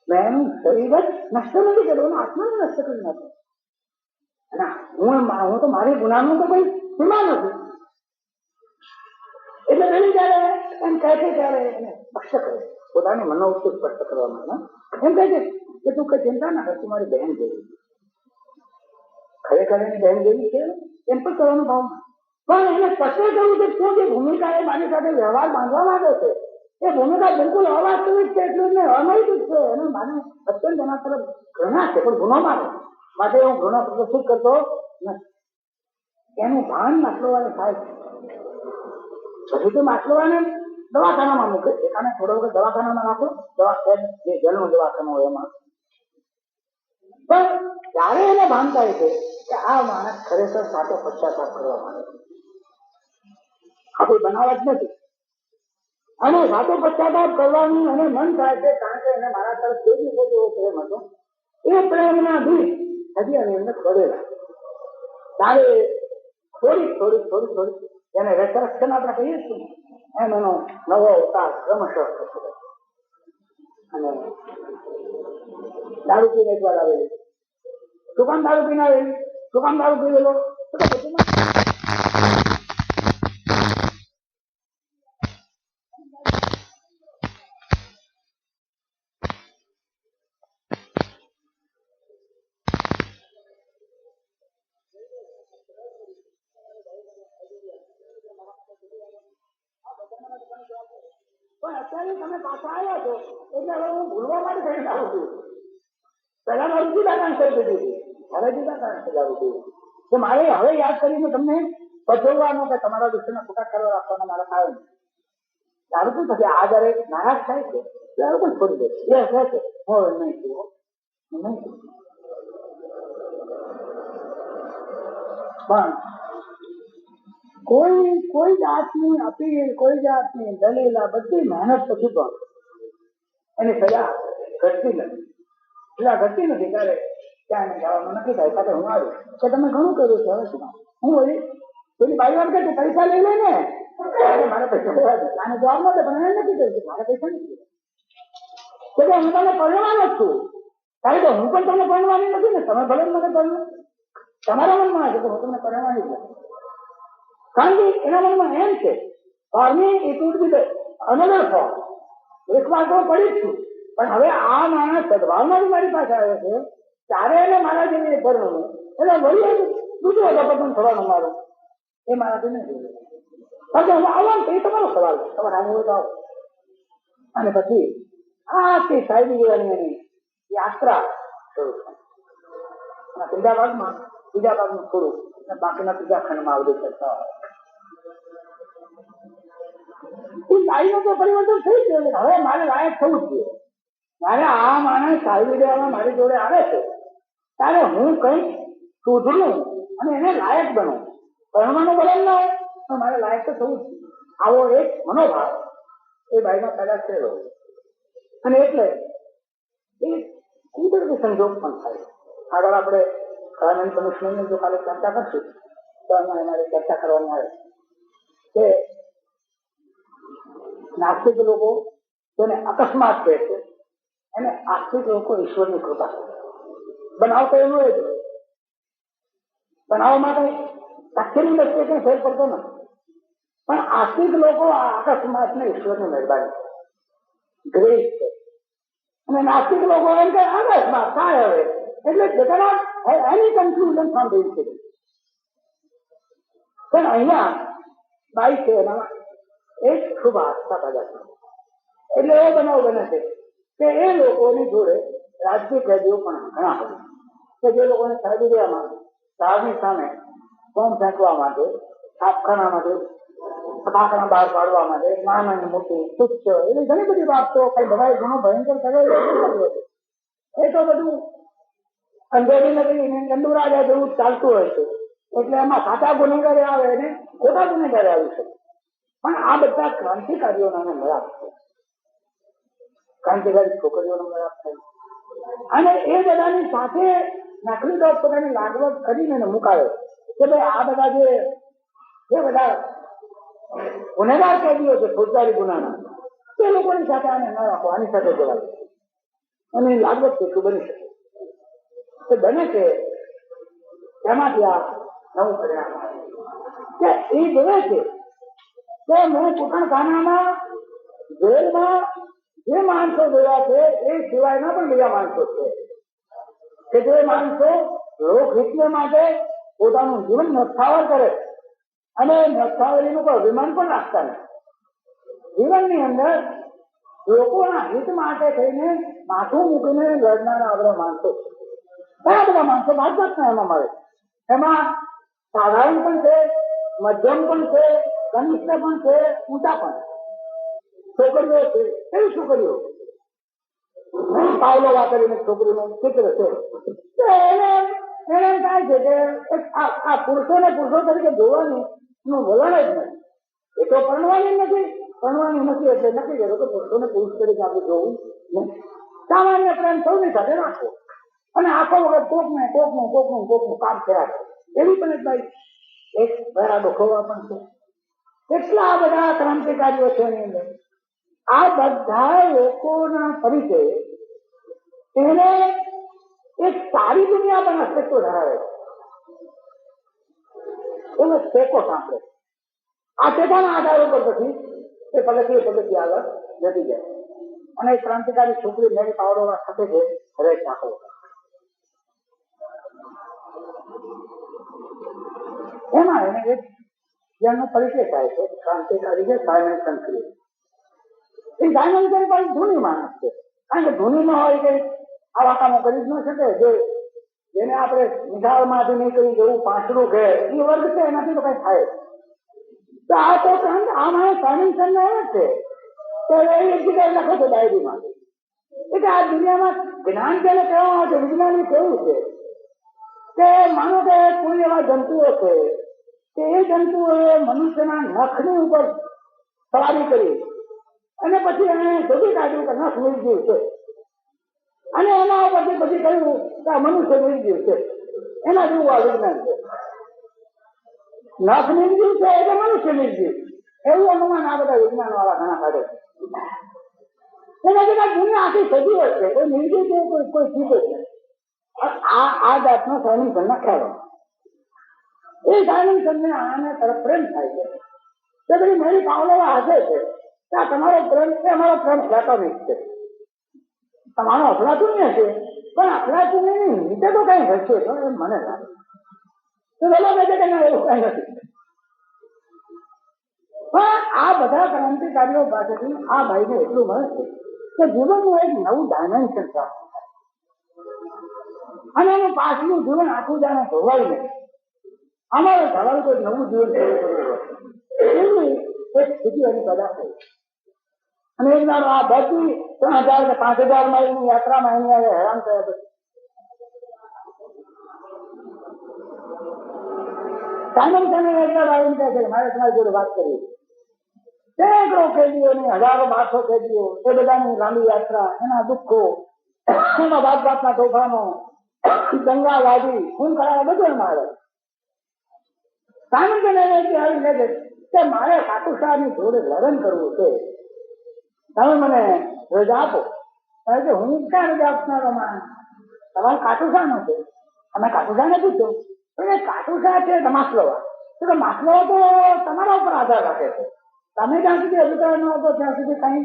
મેં એનું શરીર જ નષ્ટ નથી કર્યું એનો આત્માને નષ્ટ કરી નાખ્યો અને હું તો મારી ગુનાનું તો કઈ સીમા નથી. એટલે પેલી જયારે એમ કહે છે ત્યારે એને સ્પષ્ટ કરે પોતાની મનોવૃત્તિ સ્પષ્ટ કરવા માટે એમ કહે છે કે તું કઈ ચિંતા ના કર તું મારી બહેન જેવી ખરેખર એની બહેન જેવી છે એમ પણ કરવાનો ભાવ પણ એને સ્પષ્ટ કરવું છે શું જે ભૂમિકા એ મારી સાથે વ્યવહાર બાંધવા માંગે છે એ ભૂમિકા બિલકુલ અવાસ્તવિક છે એટલું જ અનૈતિક છે એને માને અત્યંત એના તરફ ઘૃણા છે પણ ગુનો માને માટે હું ઘૃણા પ્રદર્શિત કરતો નથી. એનું ભાન માછલોવાને થાય છે. પછી તો માછલોવાને દવાખાનામાં મૂકે એકાને થોડો વખત દવાખાનામાં નાખો જે જેલનું દવાખાનું હોય એમાં પણ ત્યારે એને ભાન થાય છે કે આ માણસ ખરેખર સાચો પશ્ચાતાપ કરવા માંગે છે આ કોઈ બનાવટ નથી અને સાચો પશ્ચાતાપ કરવાનું એને મન થાય છે કારણ કે એને મારા તરફ કેવી રીતે એવો પ્રેમ હતો એ પ્રેમના બીજ હજી અમે એમને ખોડેલા તારે થોડી એને રેસરક્ષણ આપણે કહીએ છીએ એમ એનો નવો અવતાર ક્રમશઃ થતો. અને દારૂ પીને એક વાર આવેલી. શું કામ દારૂ પીને આવેલી? શું કામ દારૂ પીવેલો? પણ અત્યારે તમે પાછા આવ્યા છો એટલે હવે હું ભૂલવા માટે થઈને દારૂ પીવું. પહેલા મારું જુદા કારણસર પીધી હતી, હવે જુદા કારણસર દારૂ પીવું. તો મારે હવે યાદ કરીને તમને પચવવાનો કે તમારા દુશ્મનને ખોટા કરવા રાખવાનો મારા કારણ દારૂ પણ થશે. આ જયારે નારાજ થાય છે દારૂ પણ છોડી દે છે. એ હશે છે હું નહીં પીવો નહીં. પણ કોઈ જાતની અપીલ, કોઈ જાતની દલીલ, આ બધી મહેનત પછી પણ એની સજા ઘટતી નથી. એટલે ઘટતી નથી ત્યારે ત્યાં જવાનું નક્કી થાય સાથે હું આવ્યું કે તમે ઘણું કર્યું છે. હવે શું હું પેલી બાઈ વાત કે પૈસા લઈ લે ને મારે પૈસા લેવા દે. આને જવાબ નતો પણ એને નક્કી કર્યું મારે પૈસા નથી. હું તમને પરણવાનો જ છું. કારણ કે હું પણ તમને પરણવાની નથી ને. તમે ભલે મને પરણો, તમારા મનમાં છે કે હું તમને પરણવાની નથી. કારણ કે એના મનમાં એમ છે અનદર ફોર્મ એક વાર તો પડી જ છું. પણ હવે આ માણસ સદભાવના મારી પાસે આવે છે ત્યારે એને મારા જેવી પરણવું એટલે વળી બીજું અધપતન થવાનું મારું એ મારાથી નથી. કારણ કે હું આવવાનું એ તમારો સવાલ છે. તમારે આવું હોય તો આવો. અને પછી આખી સાહેબી જેવાની યાત્રા શરૂ થાય. ત્રીજા ભાગનું થોડું બાકીના ત્રીજા ખંડમાં આવડી ચર્ચા હોય. ગાયનું તો પરિવર્તન થઈ ગયું. હવે મારે લાયક થવું જ જોઈએ. મારે આ માણસ સાહેબી દેવામાં મારી જોડે આવે છે ત્યારે હું કઈક શોધું અને એને લાયક બનું. પરણવાનું બદલ ના હોય પણ મારે લાયક તો થવું જ જોઈએ. આવો એક મનોભાવ એ બાઈમાં પેદા થયેલો. અને એટલે એ કુદરતી સંજોગ પણ થાય. આગળ આપણે કલાનંદ કમિશનરની જો કાલે ચર્ચા કરશું તો એમાં અમારે ચર્ચા કરવાની આવે કે નાસ્તિક લોકો તેને અકસ્માત કહે છે અને આસ્તિક લોકો ઈશ્વરની કૃપા છે. બનાવ તો એનો જ બનાવમાં કઈ સાક્ષીની દ્રષ્ટિએ કઈ ફેર પડતો નથી. પણ આસ્તિક લોકો આ અકસ્માતને ઈશ્વરની મહેરબાની ગ્રેસ છે. અને નાસ્તિક લોકો એમ કે અકસ્માત થાય હવે એટલે બેટા એની કન્ક્લુઝન ફ્રોમ ધ ઇન્સિડન્ટ. પણ અહીંયા બાઈ છે એમાં એક શુભ આસ્થા પેદા થાય. એટલે એવો બનાવ બને છે કે એ લોકોની જોડે રાજકીય કેદીઓ પણ ઘણા હોય કે જે લોકોને સાયબેરિયામાં ધારની સામે બોમ્બ ફેંકવા માટે, છાપખાનામાંથી ફટાકડા બહાર પાડવા માટે, નાની મોટી તુચ્છ એવી ઘણી બધી બાબતો કઈ બધા ઘણો ભયંકર કર્યો. એ તો બધું અંધેરી નથી ચંદુરાજા જેવું ચાલતું હોય છે. એટલે એમાં સાચા ગુનેગારે આવે અને ખોટા ગુનેગારે આવી શકે. પણ આ બધા ક્રાંતિકારીઓના મેળાપ છે. ક્રાંતિકારી છોકરીઓનો મેળાપ થાય અને એ બધાની સાથે નકલી દોષ પોતાની લાગવત કરીને મુકાવે કે ભાઈ આ બધા જે બધા ગુનેગાર કેદીઓ છે ફોજદારી ગુનાના તે લોકોની સાથે આને ન રાખો, આની સાથે જવાય અને લાગવત કેટલું બની શકે. તે બને છે એમાંથી આ નવું પરિણામ કે એ જોવે છે કે મેં કુટણખાનામાં જેલમાં જે માણસો જોયા છે એ સિવાયના પણ બીજા માણસો છે કે જે માણસો લોકહિતને માટે પોતાનું જીવન નસ્થાવર કરે અને નસ્થાવરીનું કોઈ અભિમાન પણ રાખતા નથી. જીવનની અંદર લોકોના હિત માટે થઈને માથું મૂકીને લડનારા બધા માણસો છે. ઘણા બધા માણસો ભાજપના એમાં મળે. એમાં સાધારણ પણ છે, મધ્યમ પણ છે, કનિષ્ઠ પણ છે, ઊંચા પણ છોકરીઓ છે. એવી છોકરીઓ પાવલો વાપરીને છોકરીનું ચિત્ર છે. એને એમ થાય છે કે આ પુરુષોને પુરુષો તરીકે જોવાનું વલણ જ નથી. એ તો પરણવાની નથી એટલે નક્કી કર્યું કે પુરુષોને પુરુષ તરીકે આપણે જોવું નહીં. સામાન્ય પ્રેમ સૌની સાથે રાખવો અને આખો વખત કોકનું કામ કર્યા છે. એવી પણ એક ભાઈ એક બરા ડોખોવા પણ છે કેટલા બધા ક્રાંતિકારીઓ છે એની અંદર. આ બધા લોકોના પરિચય એને એક સારી દુનિયા પણ અસ્તિત્વ ધરાવે છે એને ટેકો સાંભળે. આ ટેકાના આધાર ઉપર પછી એ પગથિયે આગળ જતી જાય. અને એક ક્રાંતિકારી છોકરી મેરી પાવલોવા સાથે છે હરેક દાખલો. એમાં એને એક જેનો પરિચય થાય છે ક્રાંતિકારી છે સાયમન ક્રિય. એ સાયમન પણ ધૂની માણસ છે, કારણ કે ધૂની ન હોય કે આવા કામો કરી જ ન શકે. જેને આપણે નિધાળમાંથી નીકળી જેવું પાંચડું ઘે એ વર્ગ છે, એનાથી તો કઈ થાય. તો આ તો આ માણસ સાયમન આવે છે તો એક જગ્યાએ લખો છો ડાયરીમાં એટલે આ દુનિયામાં જ્ઞાન જેને કહેવામાં આવે છે, વિજ્ઞાન કેવું છે કે માનો કે કોઈ એવા જંતુઓ છે કે એ જંતુઓએ મનુષ્યના નખની ઉપર સવારી કરી અને પછી એને શોધી કાઢ્યું કે નખ નિર્જીવ છે, અને એના ઉપરથી પછી કહ્યું કે આ મનુષ્ય નિર્જીવ છે. એના જેવું આ વિજ્ઞાન છે. નખ નિર્જીવ છે એટલે મનુષ્ય નિર્જીવ, એવું અનુમાન આ બધા વિજ્ઞાન વાળા ઘણા કાઢે છે. એના બધા દુનિયા આખી સજીવ છે, કોઈ નિર્જીવ છે, કોઈ ચીજ છે. આ જાતનો સાયમન ખ્યાલ એ સાયમન આને તરફ પ્રેમ થાય છે. તે બધી મેરી પાવલોવા હશે છે કે તમારો પ્રેમ છે અમારો પ્રેમ પ્લેટોનિક છે, તમારો અફલાતુન્ય છે, પણ અફલાતુન્ય ની નીચે તો કઈ ઘટશે એમ મને લાગે. તો બોલો કે એવું કઈ નથી. પણ આ બધા ક્રાંતિકારીઓ પાસેથી આ ભાઈને એટલું મળે છે કે જીવનનું એક નવું ડાયમેન્શન પ્રાપ્ત થાય અને એનું પાછલું જીવન આખું જાણે ધોવાય નહીં. અમારે સવાલ કોઈ નવું જીવન એવી એક સ્થિતિ એની પેદા થઈ. અને એક દાડો આ બધી 3000 કે 5000 માઇલની યાત્રામાં એને હેરાન થયા પછી સાયમન એકવાર આવીને કહે છે મારે તમારી જોડે વાત કરવી. સેંકડો કેદીઓની 1000-1200 કેદીઓ, એ બધાની લાંબી યાત્રા, એના દુઃખો, એમાં બાપ-બાપના તોફાનો, દંગાવાદી, ખૂન ખરાબા બધું એમાં આવે. સાયમન આવીને કહે છે કે મારે ખાટુ શાહની જોડે લગ્ન કરવું છે, તમે મને રજા આપો. કારણ કે હું ક્યાં રજા આપનારો માણસ, તમારે ખાટુ શાહ નો છે. અમે ખાટુ શાહને પૂછ્યું એ ખાટુ શાહ છે માસ્લોવા, તો માસ્લોવા તો તમારા ઉપર આધાર રાખે છે, તમે જ્યાં સુધી અધિકાર ન હતો ત્યાં સુધી કઈ ન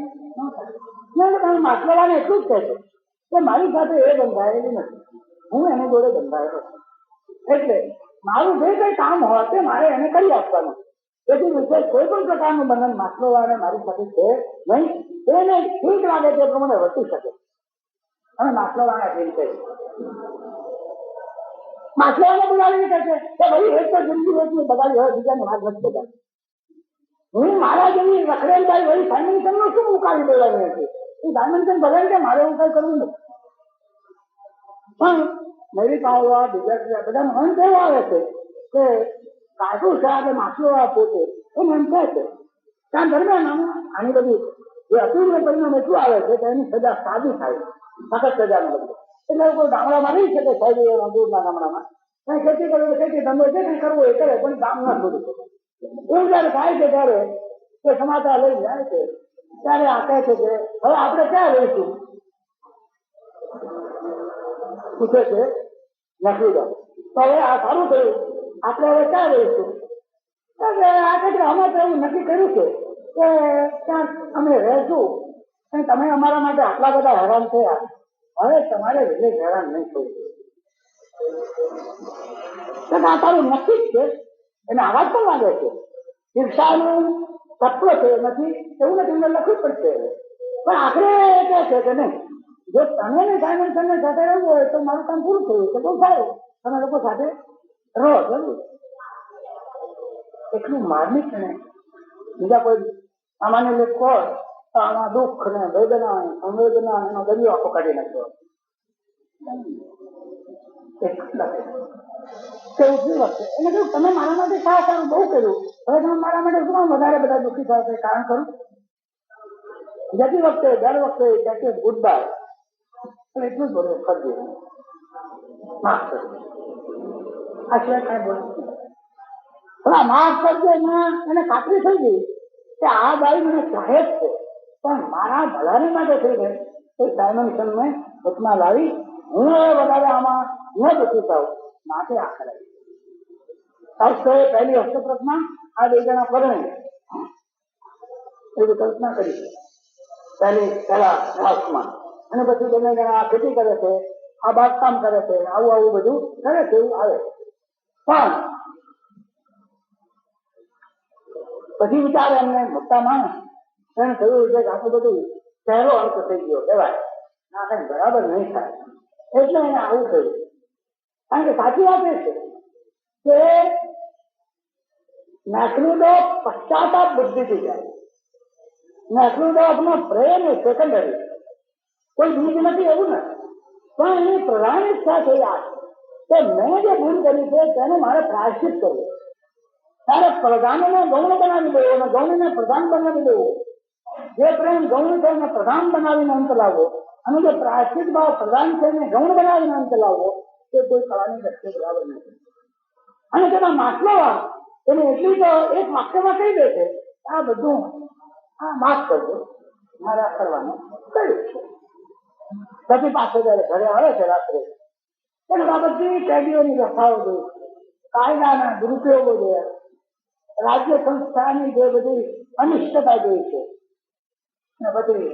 થાય. તમે માસ્લોવાને એટલું જ કહેશો કે મારી સાથે એ બંધાયેલી નથી, હું એની જોડે બંધાયેલો છું, એટલે મારું જે કઈ કામ હોય તે મારે એને કરી આપવાનું. તેથી વિશેષ કોઈ પણ પ્રકારનું બંધન માસ્લોવાને મારી સાથે છે નહીં. એને ઠીક લાગે તે પ્રમાણે વર્તી શકે. અને માસ્લોવાને ફીલ કરી માસ્લોવાને બોલાવીને કહે છે કે ભાઈ એક તો જિંદગી એટલી બગાડી હોય, બીજાને વાત નથી બગાડી. હું મારા જેવી રખડેલભાઈ વળી સાયમન નો શું ઉકાળી દેવાની હતી? એ સાયમન બગાડી કે મારે એવું કઈ કરવું નથી. પણ મેરી પાવલોવા બીજા બધા મન કેવો આવે છે કે ખાટુ શાહ કે માસ્લોવા પોતે એને એમ કહે છે ત્યાં દરમિયાન આની બધી જે અતુલ્ય પરિણામ એટલું આવે છે કે એની સજા સાદી થાય, સખત સજાને બદલે. એટલે કોઈ ગામડામાં રહી શકે, સાહેબ દૂરના ગામડામાં કઈ ખેતી કરવી, ખેતી ધંધો જે કઈ કરવો એ કરે, પણ ગામ ના છોડી શકે. એવું જયારે થાય છે ત્યારે તે સમાચાર લઈ જાય છે ત્યારે આ કહે છે કે હવે આપણે ક્યાં રહીશું, પૂછે છે નકલીદાર. તો હવે આ સારું થયું, આપણે હવે ક્યાં રહીશું? આ કહે છે અમે તો એવું નક્કી કર્યું છે કે ત્યાં અમે રહેશું, અને તમે અમારા માટે આટલા બધા હેરાન થયા, હવે તમારે વિશેષ હેરાન નહીં થવું. આ તારું નક્કી જ છે. એને આવાજ પણ લાગે છે, ઈર્ષાનું તત્વ છે નથી એવું નથી, એમને લખવું પડશે. પણ આખરે એ કહે છે કે નહીં, જો તમે ને સાયમન સાથે રહેવું હોય તો મારું કામ પૂરું થયું છે, બહુ સારું, તમે લોકો સાથે રહો જરૂર. એટલું માર્મિક ને બીજા કોઈ સામાન્ય લોકો હોય તો આમાં દુઃખ ને વેદના સંવેદના એનો દરિયો આખો કાઢી નાખ્યો. એને કહ્યું તમે મારા માટે સારું બહુ કર્યું, હવે તમે મારા માટે શું વધારે બધા દુઃખી થાવ છે, કારણ કરું. જતી વખતે દર વખતે કે ગુડ બાય એટલું જ બોલે, કરજો માફ કરજો, આ સિવાય કઈ બોલે. થોડા માફ કરજો. એને ખાતરી થઈ ગઈ કે આ બાઈ મને કહે જ છે, પણ મારા ભલાની માટે થઈને એ ડાયમેન્શનને વચમાં લાવી હું વધારે આમાં ન દુઃખી થાઉં માટે આ કરાવી. પહેલી હસ્તપ્રતમાં આ બે જણા પરણે એવી કલ્પના કરી પહેલા હાઉસમાં, અને પછી બંને જણા ખેતી કરે છે, આ બાગકામ કરે છે, આવું આવું બધું કરે છે એવું આવે. પણ પછી વિચારે એમને મોટા માણસ એને કહ્યું છે કે આટલું બધું સહેલો અંત થઈ ગયો કહેવાય, ના કઈ બરાબર નહીં થાય, એટલે એને આવું થયું. કારણ કે સાચી વાત એ છે કે નેકૃદો પશ્ચાતાપ બુદ્ધિથી જાય. નેકૃદો આપનો પ્રેમ એ સેકન્ડરી, કોઈ બીજ નથી એવું નથી, પણ એની પ્રધાન ઈચ્છા છે યાદ કે મેં જે ભૂલ કરી છે તેનું મારે પ્રાયશ્ચિત કરવું. ત્યારે પ્રધાનને ગૌણ બનાવી દેવો અને ગૌણને પ્રધાન બનાવી દેવો. જે પ્રેમ ગૌણ છે એને પ્રધાન બનાવીને અંત લાવવો, અને જે પ્રાયશ્ચિત ભાવ પ્રધાન છે એને ગૌણ બનાવીને અંત લાવવો, તે કોઈ કળાની દ્રષ્ટિએ બરાબર નથી. અને તેના માટલો એને એટલી તો એક વાક્યમાં કહી દે છે આ બધું આ માફ કરજો, મારા કરવાનું કહ્યું છે. પછી પાછો જયારે ઘરે આવે છે રાત્રે, એને બાબતની કેદીઓની વ્યવસ્થાઓ જોઈ છે, કાયદાના દુરુપયોગો જોયા, રાજ્ય સંસ્થાની જે બધી અનિષ્ટતા જોઈ છે. અને પછી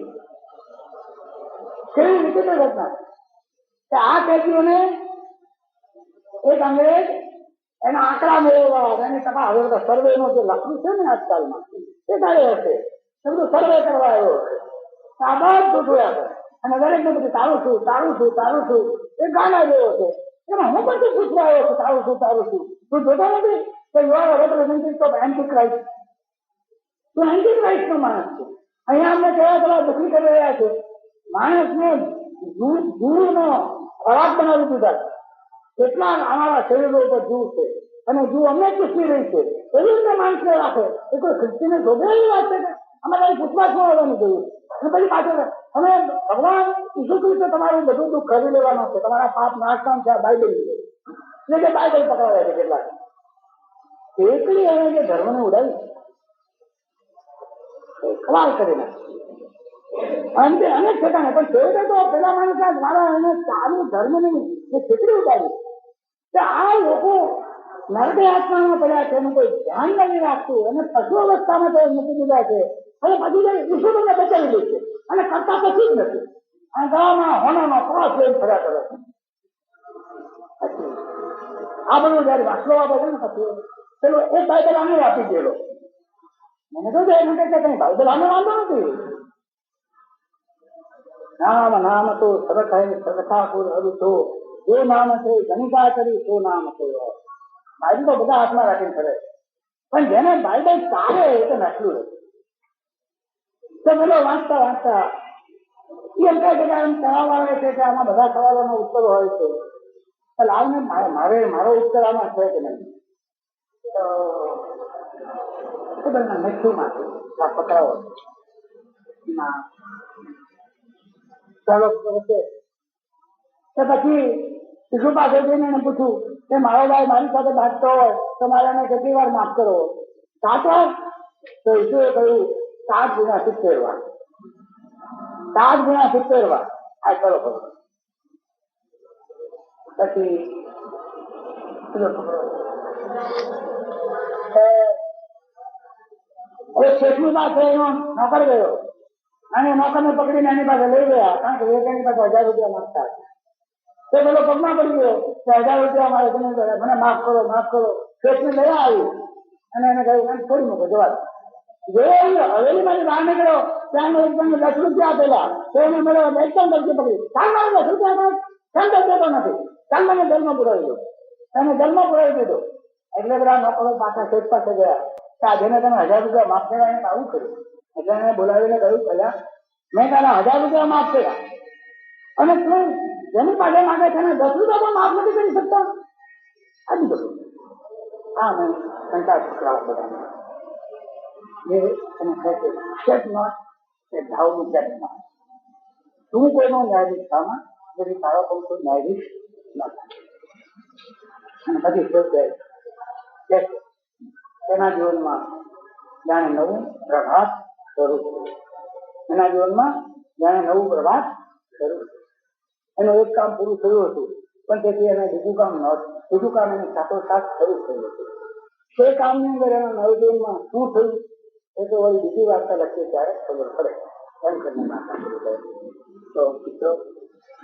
કેવી વિચિત્ર ઘટના કે આ કેદીઓને એક અંગ્રેજ એના આંકડા મેળવવા એની ટકા હવે તો સર્વે નો જે લખવું છે ને આજકાલમાં એ તારે હશે, એ બધું સર્વે કરવા આવ્યો હશે. આ બધું જોયા કરે અને દરેક ને બધું તારું છું તારું છું તારું છું એ ગાના જેવો છે. એમાં હું પણ પૂછવા આવ્યો છું તારું છું તારું છું. તું જોતો નથી કે you are રેપ્રેઝેન્ટેટિવ of anti Christ. તું એન્ટી ક્રાઇસ્ટ નો માણસ છે. અહીંયા અમને કેવા કેવા દુઃખી કરી રહ્યા છે. માણસને જૂનો ખોરાક બનાવી દીધા છે. કેટલા અમારા શરીરો ઉપર જીવ છે અને જીવ અમને પૂછવી રહી છે. એવી રીતે માણસને રાખે એ કોઈ ખ્રિસ્તીને શોધે એવી વાત છે કે અમારે પૂછવાશમાં આવવાનું જોયું. અને પછી પાછળ અમે ભગવાન ઈસુ ખ્રિસ્તે તમારું બધું દુઃખ કરી લેવાનું છે, તમારા પાપ નાશવાનું છે. બાઇબલ એટલે કે બાઇબલ પકડાયા છે કેટલાક. એટલી એને જે ધર્મને ઉડાવી ખવાલ કરી નાખે અનેક ઠેકાણે. પણ છેવટે તો પેલા માણસ મારા એને સારું ધર્મની જે ખીચડી ઉડાવી કે આ લોકો નરકે આત્મામાં પડ્યા છે, એનું કોઈ ધ્યાન નથી રાખતું અને પશુ અવસ્થામાં તો મૂકી દીધા છે. અને પછી ઈસુ તમને બચાવી દે છે અને કરતા પછી જ નથી. અને ગળામાં હોનાનો ક્રોસ લઈને ફર્યા કરે છે. આ બધું જયારે વાસલો આપે છે ને પછી પેલો એ બાઇબલ આને આપી ગયેલો. મને તો એમ કે કઈ બાઇબલ આને વાંધો નથી. નામ નામ તો સરખાઈ સરખાપુર હરું તો જે નામ છે ગણિકા કરી તો નામ છે. બાઇબલ તો બધા હાથમાં રાખીને ફરે, પણ જેને બાઇબલ ચાલે એ તો નટલું રહે. તો પેલો વાંચતા વાંચતા એમ કહે છે કે આમ સવાલ આવે છે કે આમાં બધા સવાલોના ઉત્તરો હોય છે. લાવને મારો ઉત્તર આમાં છે કે નહીં. તો બધા મીઠું માંથી આ પકડાવો ના ચાલો પછી ઈસુ પાસે જઈને એને પૂછ્યું કે મારો ભાઈ મારી સાથે બાંધતો હોય તો મારે એને કેટલી વાર માફ કરવો? 7 વાર? તો ઈસુએ કહ્યું 7 ગુણ્યા 70 વાર. 7 ગુણ્યા 70 વાર. આ કરો ખબર. પછી શેઠની પાસે એનો નોકર ગયો અને નોકરને પકડીને એની પાસે લઈ ગયા, કારણ કે એની પાસે 1000 રૂપિયા માંગતા. તે પેલો પગમાં પડી ગયો કે 1000 રૂપિયા મારે મને માફ કરો માફ કરો. શેઠને લઈ આવ્યું અને એને કહ્યું એમ છોડી મૂકો જવા. હવેલીમાંથી બહાર નીકળ્યો ત્યાં એકદમ 10 રૂપિયા આપેલા તો એને મેળવ્યો એકદમ દર્દી પકડી. ચાલ મારે 10 રૂપિયા ચાલ દેતો નથી, ચાલ મને જલમાં પુરાવી દો. એને જલમાં પુરાવી દીધો. એટલે બધા નોકરો પાછા શેઠ પાસે ગયા કે જેને તમે 1000 રૂપિયા માફ કર્યા એને આવું કર્યું. એટલે એને બોલાવીને કહ્યું પેલા મેં તારા 1000 રૂપિયા માફ કર્યા અને તું જેની પાસે માંગે છે એને 10 રૂપિયા પણ માફ નથી કરી શકતા. આ બધું હા મેં કંટાળ પકડાવ બધા તું કોઈનો ન્યાયાધીશ થામાં જેથી તારો પણ કોઈ ન્યાયાધીશ ન થાય. અને પછી એના જીવનમાં જાણે નવું પ્રભાત શરૂ થયું. એના જીવનમાં જાણે નવું પ્રભાત શરૂ થયું. એનું એક કામ પૂરું થયું હતું, પણ તેથી એને બીજું કામ નહોતું. બીજું કામ એને સાથોસાથ શરૂ થયું હતું. તે કામની અંદર એના નવજીવનમાં શું થયું એ તો વળી બીજી વાર્તા લખીએ ત્યારે ખબર પડે. એમ કરીને વાર્તા શરૂ કરે. તો મિત્રો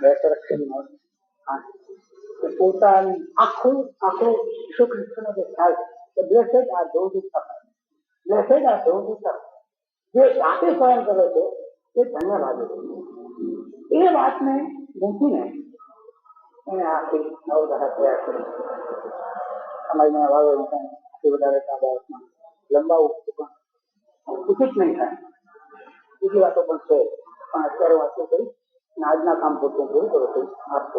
2 વર્ષની નોંધ પોતાની આખું શ્રી કૃષ્ણનો જે ખ્યાલ છે બ્લેસેડ આર ધોઝ હુ સફર, બ્લેસેડ આર ધોઝ હુ સફર. જે જાતે સહન કરે છે તે ધન્યવાદ છે. એ વાતને મૂકીને એને આખી નવધારા તૈયાર કરી. સમયના અભાવે વધારે બાબતમાં લંબાવું પણ ઉચિત નહીં થાય. બીજી વાતો પણ છે, પણ અત્યારે વાતો કરી આજના કામ પૂરતું પૂરું કરો. આપતો